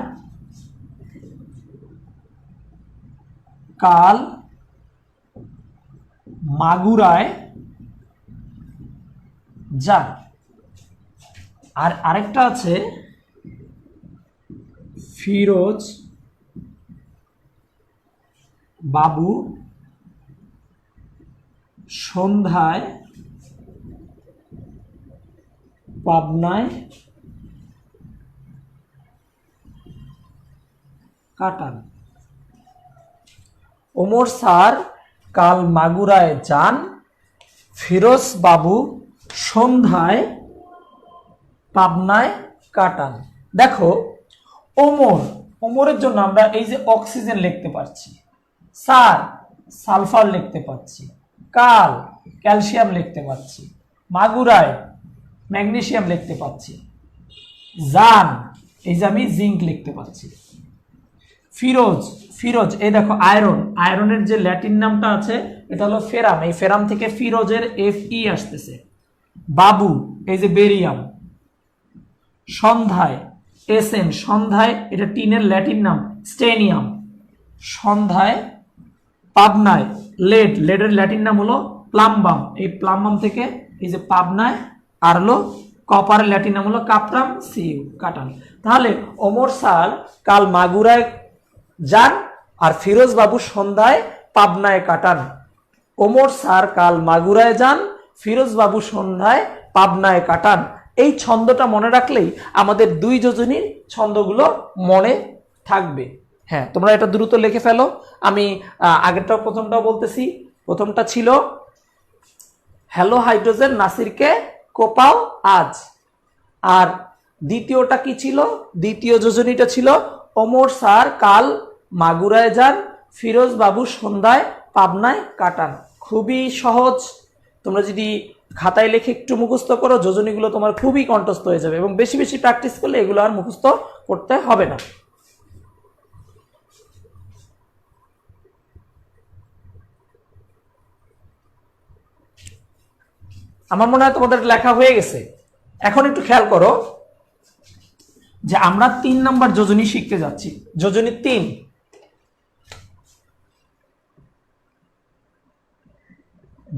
কাল মাগুরায় যান। আর আরেকটা আছে ফিরোজ বাবু সন্ধ্যায় পাবনায় কাটান। ওমর স্যার কাল মাগুরায় যান, ফিরোজ বাবু সন্ধ্যায় পাবনায় কাটান। দেখো, ওমরের জন্য আমরা এই যে অক্সিজেন লিখতে পারছি, স্যার সালফার লিখতে পারছি, কাল ক্যালসিয়াম লিখতে পারছি, মাগুরায় ম্যাগনেসিয়াম লিখতে পারছি, জান এই যে আমি জিঙ্ক লিখতে পারছি। ফিরোজ এই দেখো আয়রনের যে ল্যাটিন নামটা আছে এটা হলো ফেরাম, এই ফেরাম থেকে ফিরোজের Fe আসতেছে। বাবু এই যে বেরিয়াম, সন্ধ্যায় Sn, সন্ধ্যায় এটা টিনের ল্যাটিন নাম স্টেনিয়াম, সন্ধ্যায় পাবনায় লেডের ল্যাটিন নাম হলো প্লাম্বাম, এই প্লাম্বাম থেকে এই যে পাবনায়, আর হলো কপারের ল্যাটিন নাম হলো কাপ্রাম সিউ, কাটান। তাহলে ওমর স্যার কাল মাগুরায় যান আর ফিরোজ বাবু সন্ধ্যায় পাবনায় কাটান। ওমর স্যার কাল মাগুরায় যান, ফিরোজ বাবু সন্ধ্যায় পাবনায় কাটান। এই ছন্দটা মনে রাখলেই আমাদের 2 যোজনীর ছন্দগুলো মনে থাকবে। হ্যাঁ, তোমরা এটা দ্রুত লিখে ফেলো। আমি আগেরটাও প্রথমটাও বলতেছি। প্রথমটা ছিল হ্যালো হাইড্রোজেন নাসিরকে কোপাও আজ, আর দ্বিতীয়টা কি ছিল? দ্বিতীয় যোজনীটা ছিল ওমর স্যার কাল মাগুরায় যান, ফিরোজ বাবু সন্ধ্যায় পাবনায় কাটান। খুবই সহজ, তোমরা যদি খাতায় লিখে একটু মুখস্থ করো, যোজনীগুলো তোমার খুবই কণ্ঠস্থ হয়ে যাবে এবং বেশি বেশি প্র্যাকটিস করলে এগুলো আর মুখস্থ করতে হবে না। আমার মনে হয় তোমাদের লেখা হয়ে গেছে। এখন একটু খেয়াল করো যে আমরা 3 নাম্বার যোজনী শিখতে যাচ্ছি। যোজনী 3,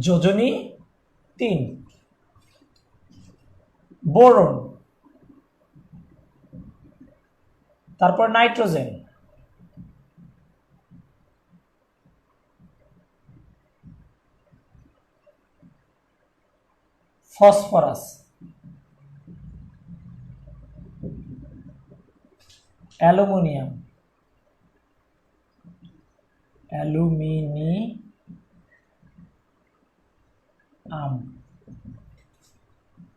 যোজনী 3 বোরন, তারপর নাইট্রোজেন, ফসফরাস, অ্যালুমিনিয়াম,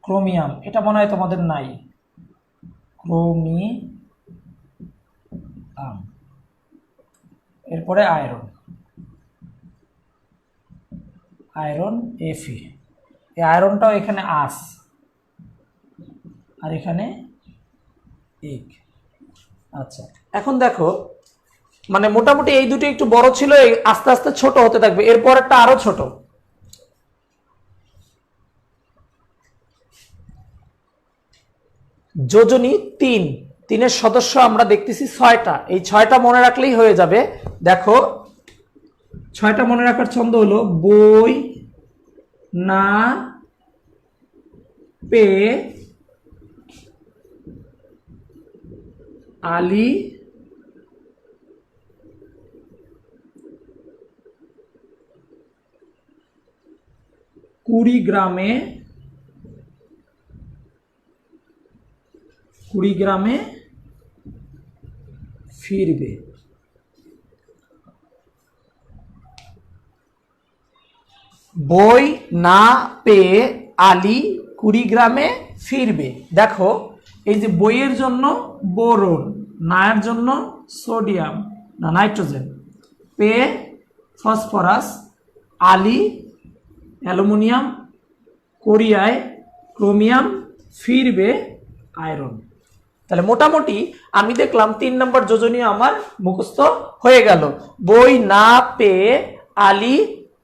ক্রোমিয়াম, এটা মনে হয় তোমাদের নাই, ক্রোমিয়াম, এরপরে আয়রন, Fe, এই আয়রনটাও এখানে আস আর এখানে এক। আচ্ছা, এখন দেখো মানে মোটামুটি এই দুটো একটু বড় ছিল, আস্তে আস্তে ছোট হতে থাকবে, এরপর একটা আরো ছোট। যোজনী 3, 3-এর সদস্য আমরা দেখতেছি 6টা, এই 6টা মনে রাখলেই হয়ে যাবে। দেখো 6টা মনে রাখার ছন্দ হলো বই না পে আলি কুড়িগ্রামে ফিরবে। বই না পেয়ে আলী কুড়িগ্রামে ফিরবে। দেখো এই যে বইয়ের জন্য বোরন, নায়ের জন্য সোডিয়াম না nitrogen, pay phosphorus, Ali aluminium, কোরিয়ায় ক্রোমিয়াম, ফিরবে আয়রন। তাহলে মোটামুটি আমি দেখলাম 3 নম্বর যোজনী আমার মুখস্থ হয়ে গেল। বই না পেয়ে আলী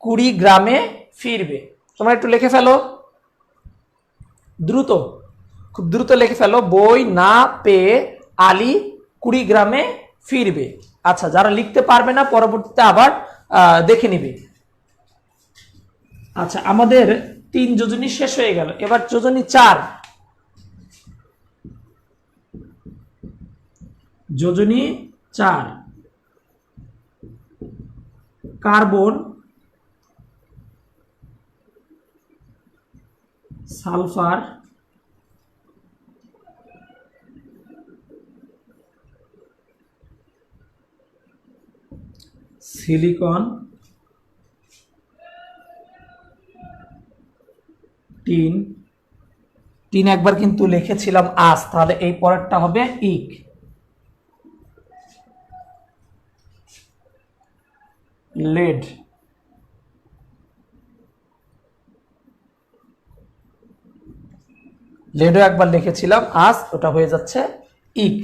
কুড়িগ্রামে ফিরবে। তোমরা একটু লিখে ফেলো দ্রুত, খুব দ্রুত লিখে ফেলো, বই না পেয়ে আলী কুড়িগ্রামে ফিরবে। আচ্ছা, যারা লিখতে পারবে না পরবর্তীতে আবার দেখে নিবে। আচ্ছা, আমাদের 3 যোজনী শেষ হয়ে গেল, এবার যোজনী 4। যোজনী 4 কার্বন, সালফার, সিলিকন, টিন একবার কিন্তু লিখেছিলাম আস, তাহলে এই পরেরটা হবে ইক, লেড, লেডও একবার লিখেছিলাম আস, ওটা হয়ে যাচ্ছে ইক।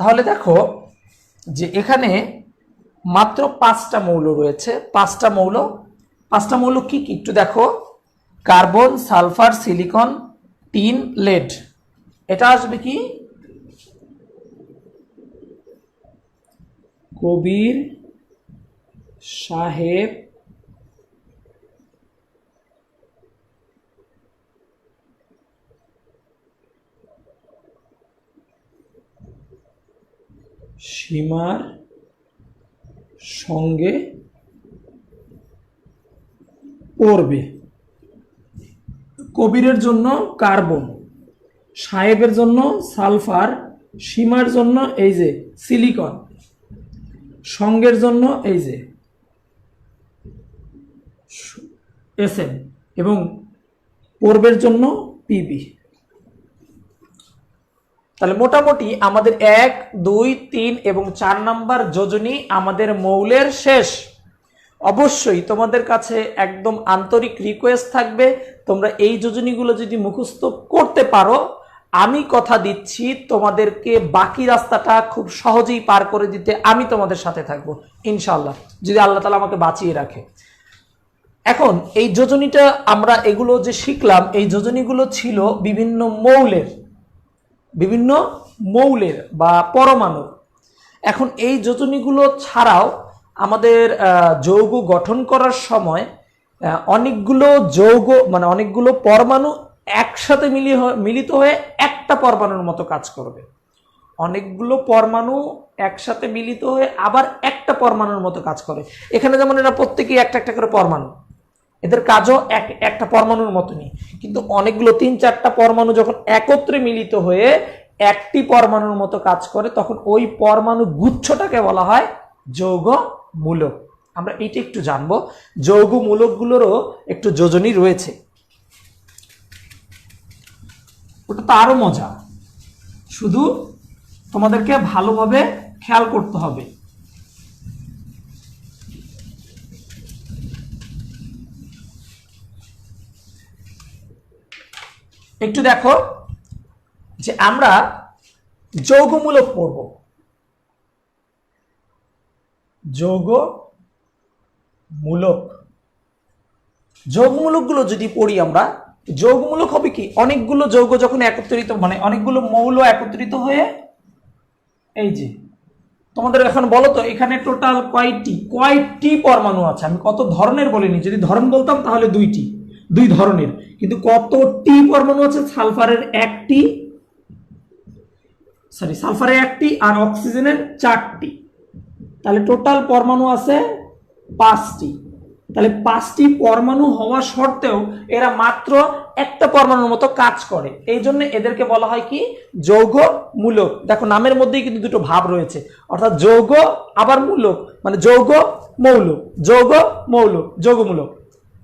তাহলে দেখো যে এখানে মাত্র 5টা মৌল রয়েছে। 5টা মৌল কি কি একটু দেখো, carbon, sulphur, silicon, tin, lead. এটা আসবে কি কবির সাহেব সীমার সঙ্গে পড়বে। কবিরের জন্য কার্বন, সাহেবের জন্য সালফার, সীমার জন্য এই যে সিলিকন, সঙ্গের জন্য এই যে এসএন এবং পড়বের জন্য পিবি। তাহলে মোটামুটি আমাদের 1, 2, 3 এবং 4 নাম্বার যোজনী আমাদের মৌলের শেষ। অবশ্যই তোমাদের কাছে একদম আন্তরিক রিকোয়েস্ট থাকবে, তোমরা এই যোজনীগুলো যদি মুখস্থ করতে পারো, আমি কথা দিচ্ছি তোমাদেরকে বাকি রাস্তাটা খুব সহজেই পার করে দিতে আমি তোমাদের সাথে থাকবো ইনশাআল্লাহ, যদি আল্লাহ তাআলা আমাকে বাঁচিয়ে রাখে। এখন এই যোজনীটা আমরা এগুলো যে শিখলাম, এই যোজনীগুলো ছিল বিভিন্ন মৌলের বা পরমাণু। এখন এই যোজনীগুলো ছাড়াও আমাদের যৌগ গঠন করার সময় অনেকগুলো যৌগ মানে অনেকগুলো পরমাণু একসাথে মিলিত হয়ে একটা পরমাণুর মতো কাজ করবে। অনেকগুলো পরমাণু একসাথে মিলিত হয়ে আবার একটা পরমাণুর মতো কাজ করে। এখানে যেমন এরা প্রত্যেকেই একটা একটা করে পরমাণু, এদের কাজও একটা পরমাণুর মতনই, কিন্তু অনেকগুলো 3-4টা পরমাণু যখন একত্রে মিলিত হয়ে একটি পরমাণুর মতো কাজ করে, তখন ওই পরমাণু গুচ্ছটাকে বলা হয় যৌগ মূলক। আমরা এইটা একটু জানবো, যৌগ মূলকগুলোরও একটু যোজনী রয়েছে, ওটা তো আরো মজা, শুধু তোমাদেরকে ভালোভাবে খেয়াল করতে হবে। একটু দেখো যে আমরা যৌগমূলক পড়ব, যৌগমূলকগুলো যদি পড়ি আমরা, যৌগমূলক হবে কি, অনেকগুলো যৌগ যখন একত্রিত মানে অনেকগুলো মৌল একত্রিত হয়ে, এই যে তোমাদের এখন বলো তো এখানে টোটাল কয়টি পরমাণু আছে? আমি কত ধরনের বলিনি, যদি ধরন বলতাম তাহলে দুই ধরনের, কিন্তু কতটি পরমাণু আছে? সালফারের একটি আর অক্সিজেনের 4টি, তাহলে টোটাল পরমাণু আছে 5টি। তাহলে 5টি পরমাণু হওয়া সত্ত্বেও এরা মাত্র একটা পরমাণুর মতো কাজ করে, এই জন্য এদেরকে বলা হয় কি, যৌগ মূলক। দেখো নামের মধ্যেই কিন্তু দুটো ভাব রয়েছে, অর্থাৎ যৌগ আবার মূলক, মানে যৌগ মৌল, যৌগমূলক,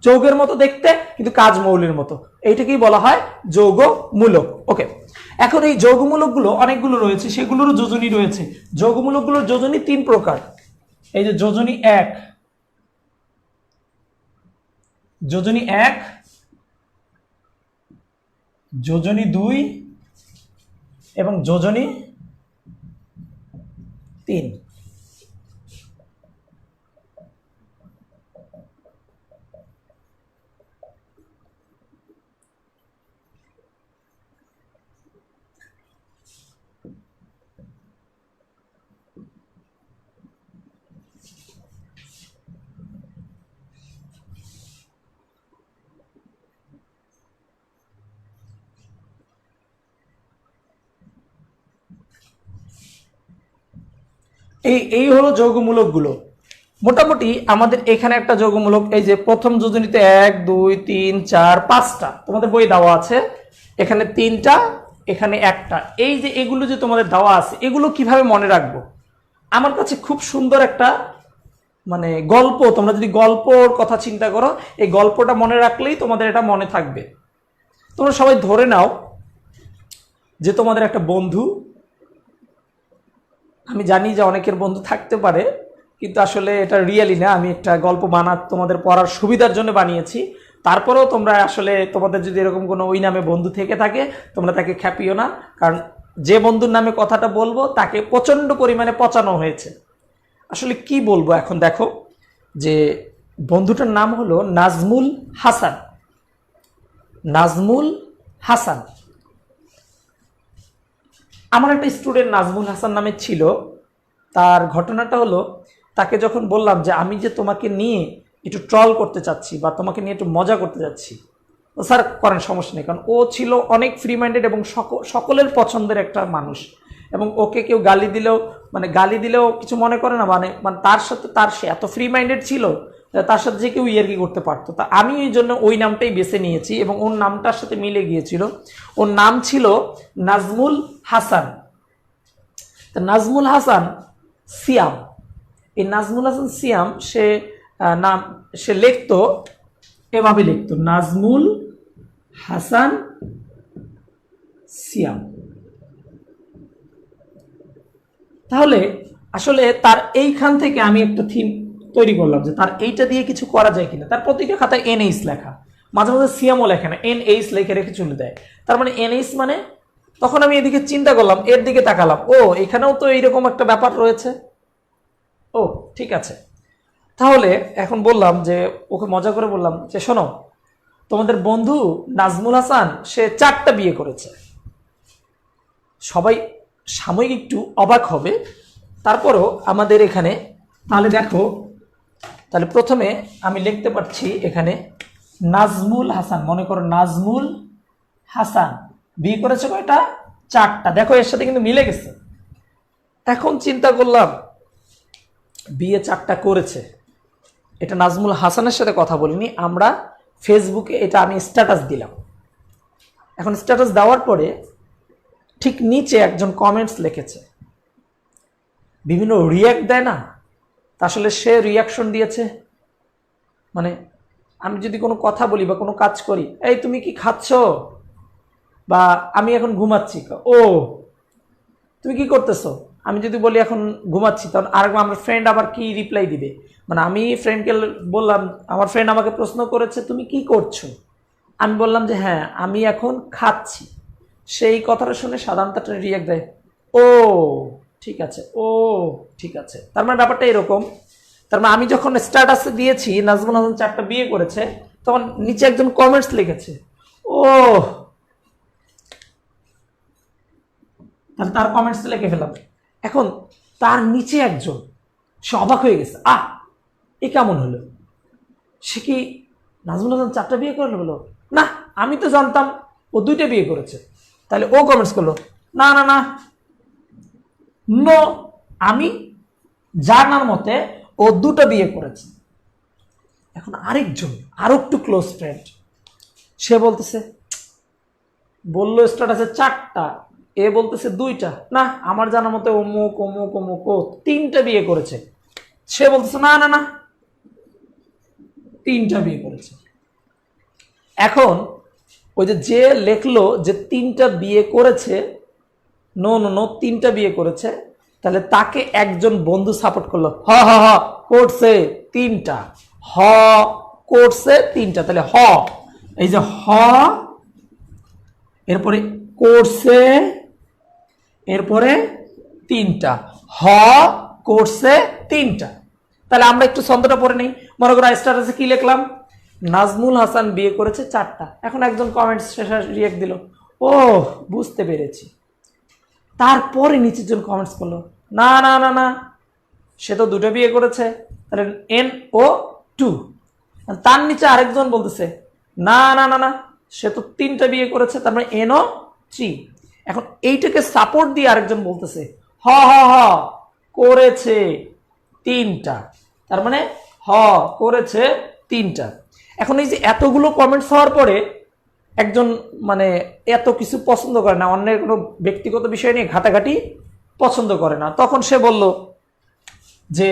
যৌগের মতো দেখতে কিন্তু কাজ মৌলের মতো, এইটাকেই বলা হয় যৌগমূলক। ওকে, এখন এই যৌগমূলকগুলো অনেকগুলো রয়েছে, সেগুলোরও যোজনী রয়েছে। যৌগমূলকগুলোর যোজনী 3 প্রকার। এই যে যোজনী 1, যোজনী 2 এবং যোজনী 3। এই হলো যৌগমূলকগুলো। মোটামুটি আমাদের এখানে একটা যৌগমূলক, এই যে প্রথম যোজনীতে 1, 2, 3, 4, 5টা তোমাদের বই দেওয়া আছে, এখানে 3টা, এখানে 1টা। এই যে এগুলো যে তোমাদের দেওয়া আছে, এগুলো কিভাবে মনে রাখবো? আমার কাছে খুব সুন্দর একটা মানে গল্প, তোমরা যদি গল্পর কথা চিন্তা করো, এই গল্পটা মনে রাখলেই তোমাদের এটা মনে থাকবে। তোমরা সবাই ধরে নাও যে তোমাদের একটা বন্ধু, আমি জানি যে অনেকের বন্ধু থাকতে পারে, কিন্তু আসলে এটা রিয়েলি না, আমি একটা গল্প তোমাদের পড়ার সুবিধার জন্য বানিয়েছি। তারপরেও তোমরা আসলে তোমাদের যদি এরকম কোনো ওই নামে বন্ধু থেকে থাকে, তোমরা তাকে খ্যাপিও না, কারণ যে বন্ধুর নামে কথাটা বলবো তাকে প্রচণ্ড পরিমাণে পচানো হয়েছে। আসলে কি বলবো এখন, দেখো যে বন্ধুটার নাম হলো নাজমুল হাসান। আমার একটা স্টুডেন্ট নাজমুল হাসান নামে ছিল। তার ঘটনাটা হলো, তাকে যখন বললাম যে আমি যে তোমাকে নিয়ে একটু ট্রল করতে চাচ্ছি বা তোমাকে নিয়ে একটু মজা করতে যাচ্ছি, স্যার করেন, সমস্যা নেই, কারণ ও ছিল অনেক ফ্রি মাইন্ডেড এবং সকলের পছন্দের একটা মানুষ, এবং ওকে কেউ গালি দিলেও কিছু মনে করে না, মানে তার সাথে সে এত ফ্রি মাইন্ডেড ছিল, তার সাথে যে কেউ ইয়ার্কি করতে পারতো। তা আমি এই জন্য ওই নামটাই বেছে নিয়েছি এবং ওর নামটার সাথে মিলে গিয়েছিল। ওর নাম ছিল নাজমুল হাসান। তা নাজমুল হাসান সিয়াম, এই নাজমুল হাসান সিয়াম সে লিখতো এভাবে, লিখতো নাজমুল হাসান সিয়াম। তাহলে আসলে তার এইখান থেকে আমি একটা থিম তৈরি করলাম যে তার এইটা দিয়ে কিছু করা যায় কিনা। তার প্রতিটা খাতায় এনএইচ লেখা, মাঝে মাঝে সিএমও লেখে না, এনএইচ লিখে রেখে চলে দেয়। তার মানে এনএইচ মানে, তখন আমি এদিকে চিন্তা করলাম, এর দিকে তাকালাম, ও এখানেও তো এইরকম একটা ব্যাপার রয়েছে। ও ঠিক আছে, তাহলে এখন বললাম যে ওকে মজা করে বললাম যে শোনো, তোমাদের বন্ধু নাজমুল হাসান সে 4টা বিয়ে করেছে। সবাই সাময়িক একটু অবাক হবে, তারপরও আমাদের এখানে তাহলে দেখো, তাহলে প্রথমে আমি লিখতে পারছি এখানে নাজমুল হাসান, মনে করো নাজমুল হাসান বিয়ে করেছে কয়টা? 4টা। দেখো এর সাথে কিন্তু মিলে গেছে। এখন চিন্তা করলাম বিয়ে 4টা করেছে, এটা নাজমুল হাসানের সাথে কথা বলিনি, আমরা ফেসবুকে এটা আমি স্ট্যাটাস দিলাম। এখন স্ট্যাটাস দেওয়ার পরে ঠিক নিচে একজন কমেন্টস লিখেছে, বিভিন্ন রিয়াক্ট দেয় না, আসলে সে রিয়াকশন দিয়েছে, মানে আমি যদি কোনো কথা বলি বা কোনো কাজ করি, এই তুমি কি খাচ্ছ, বা আমি এখন ঘুমাচ্ছি, ও তুমি কি করতেছো, আমি যদি বলি এখন ঘুমাচ্ছি, তখন আরেকবার আমার ফ্রেন্ড আবার কি রিপ্লাই দিবে, মানে আমি ফ্রেন্ডকে বললাম, আমার ফ্রেন্ড আমাকে প্রশ্ন করেছে তুমি কি করছো, আমি বললাম যে হ্যাঁ আমি এখন খাচ্ছি, সেই কথাটা শুনে সাধারণত একটা রিয়াক্ট দেয়, ও ঠিক আছে, ও ঠিক আছে। তার মানে ব্যাপারটা এরকম। তার মানে আমি যখন স্ট্যাটাসে দিয়েছি নাজমুল হাসান 4টা বিয়ে করেছে, তখন নিচে একজন কমেন্টস লিখেছে, ও তার কমেন্টস লিখে ফেলাম। এখন তার নিচে একজন, সে অবাক হয়ে গেছে, এ কেমন হলো, সে কি নাজমুল হাসান 4টা বিয়ে করলো? বলো না, আমি তো জানতাম ও 2টা বিয়ে করেছে। তাহলে ও কমেন্টস করলো, না না না, নো, আমি জানার মতে ও 2টা বিয়ে করেছে। এখন আরেকজন আরো একটু ক্লোজ ফ্রেন্ড, সে বলতেছে, বললো স্ট্যাটাসে 4টা, এ বলতেছে 2টা, না আমার জানার মতে অমুক অমুক অমুক ও 3টা বিয়ে করেছে। সে বলতেছে না না না, 3টা বিয়ে করেছে। এখন ওই যে লেখলো যে 3টা বিয়ে করেছে, নো নো নো 3টা বিয়ে করেছে, তাহলে তাকে একজন বন্ধু সাপোর্ট করলো, হ হ হ করছে 3টা, হ করছে 3টা, তাহলে হ, এই যে হ, এরপরে করছে, এরপরে 3টা, হ করছে 3টা। তাহলে আমরা একটু ছন্দটা পড়ে নেই। মনে করো স্ট্যাটাসে কি লিখলাম, নাজমুল হাসান বিয়ে করেছে 4টা। এখন একজন কমেন্টস শেষে রিয়েক্ট দিল, ও বুঝতে পেরেছি। তারপরে নিচের জন কমেন্টস করলো, না না না না, সে তো 2টা বিয়ে করেছে, তাহলে NO2। তার নিচে আরেকজন বলতেছে, না না না না, সে তো 3টা বিয়ে করেছে, তার মানে NO3। এখন এইটাকে সাপোর্ট দিয়ে আরেকজন বলতেছে, হ হ হ করেছে 3টা, তার মানে হ করেছে 3টা। এখন এই যে এতগুলো কমেন্টস হওয়ার পরে একজন মানে এত কিছু পছন্দ করে না, অন্যের কোনো ব্যক্তিগত বিষয় নিয়ে ঘাটাঘাটি পছন্দ করে না, তখন সে বলল যে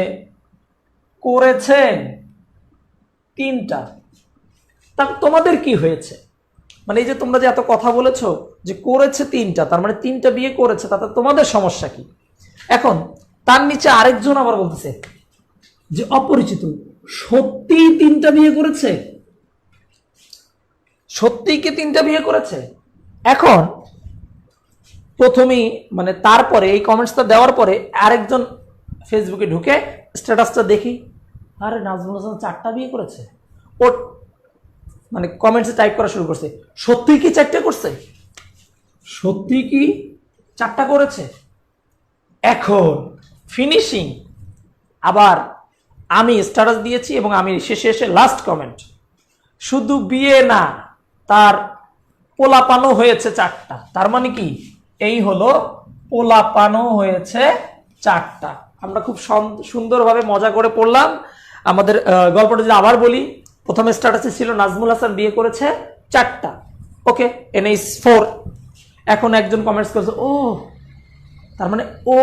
করেছেন 3টা, তা তোমাদের কি হয়েছে, মানে এই যে তোমরা যে এত কথা বলেছো যে করেছে 3টা, তার মানে 3টা বিয়ে করেছে, তাতে তোমাদের সমস্যা কি? এখন তার নিচে আরেকজন আবার বলতেছে যে অপরিচিত সত্যি 3টা বিয়ে করেছে, সত্যিই কি 3টা বিয়ে করেছে? এখন প্রথমেই মানে তারপরে এই কমেন্টসটা দেওয়ার পরে আরেকজন ফেসবুকে ঢুকে স্ট্যাটাসটা দেখি, আরে নাজমুল হাসান 4টা বিয়ে করেছে, ও মানে কমেন্টসে টাইপ করা শুরু করছে, সত্যি কি 4টা করছে, সত্যি কি 4টা করেছে। এখন ফিনিশিং আবার আমি স্ট্যাটাস দিয়েছি এবং আমি শেষে এসে লাস্ট কমেন্ট, শুধু বিয়ে না তার পোলাপানও হয়েছে 4টা, তার মানে কি এই হলো পোলাপানও হয়েছে 4টা। আমরা খুব সুন্দরভাবে মজা করে পড়লাম। আমাদের গল্পটা যদি আবার বলি, প্রথমে স্ট্যাটাসে ছিল নাজমুল হাসান বিয়ে করেছে 4টা, ওকে NH4। এখন একজন কমেন্টস করেছে, ও তার মানে ও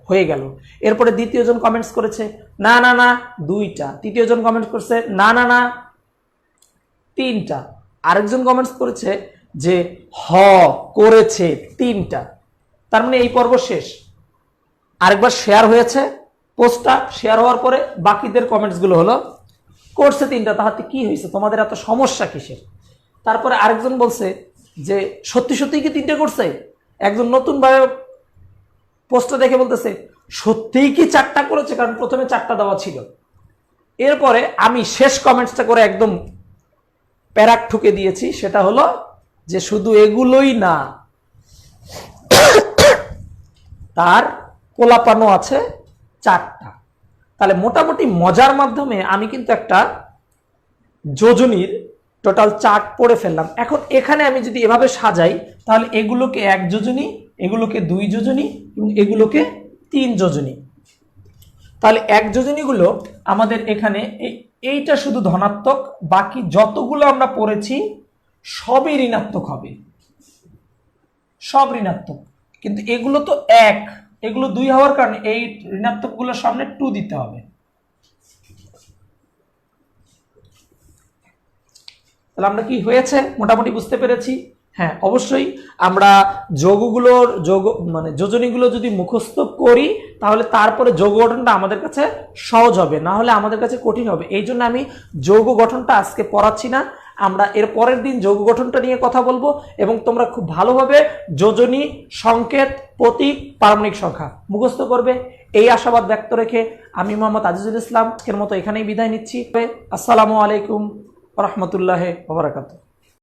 হয়ে গেল। এরপরে দ্বিতীয়জন কমেন্টস করেছে, না না না 2টা। তৃতীয়জন কমেন্টস করছে, না না না 3টা। আরেকজন কমেন্টস করেছে যে হ করেছে 3টা, তার মানে এই পর্ব শেষ। আরেকবার শেয়ার হয়েছে, পোস্টটা শেয়ার হওয়ার পরে বাকিদের কমেন্টসগুলো হলো করছে 3টা, তাহাতে কি হয়েছে, তোমাদের এত সমস্যা কিসের? তারপরে আরেকজন বলছে যে সত্যি সত্যি কি 3টে করছে। একজন নতুন ভাবে পোস্টটা দেখে বলতেছে সত্যিই কি 4টা করেছে, কারণ প্রথমে 4টা দেওয়া ছিল। এরপরে আমি শেষ কমেন্টসটা করে একদম প্যারাক ঠুকে দিয়েছি, সেটা হলো যে শুধু এগুলোই না, তার কোলাপানো আছে 4টা। তাহলে মোটামুটি মজার মাধ্যমে আমি কিন্তু একটা যোজনীর টোটাল চার্ট পড়ে ফেললাম। এখন এখানে আমি যদি এভাবে সাজাই, তাহলে এগুলোকে 1 যোজনী, এগুলোকে 2 যোজনী এবং এগুলোকে 3 যোজনী। তাহলে 1 যোজনীগুলো আমাদের এখানে এইটা শুধু ধনাত্মক, বাকি যতগুলো আমরা পড়েছি সবই ঋণাত্মক হবে, সব ঋণাত্মক। কিন্তু এগুলো তো 1, এগুলো 2 হওয়ার কারণে এই ঋণাত্মকগুলোর সামনে 2 দিতে হবে। তাহলে আমরা কি হয়েছে মোটামুটি বুঝতে পেরেছি। হ্যাঁ, অবশ্যই আমরা যোগগুলোর যোজনীগুলো যদি মুখস্থ করি, তাহলে তারপরে যৌগ গঠনটা আমাদের কাছে সহজ হবে, না হলে আমাদের কাছে কঠিন হবে। এই জন্য আমি যৌগ গঠনটা আজকে পড়াচ্ছি না, আমরা এর পরের দিন যৌগ গঠনটা নিয়ে কথা বলবো, এবং তোমরা খুব ভালোভাবে যোজনী, সংকেত, প্রতীক, পারমাণবিক সংখ্যা মুখস্থ করবে, এই আশাবাদ ব্যক্ত রেখে আমি মোহাম্মদ আজিজুল ইসলাম আজকের মতো এখানেই বিদায় নিচ্ছি। আসসালামু আলাইকুম ওয়া রাহমাতুল্লাহি ওয়া বারাকাতুহু।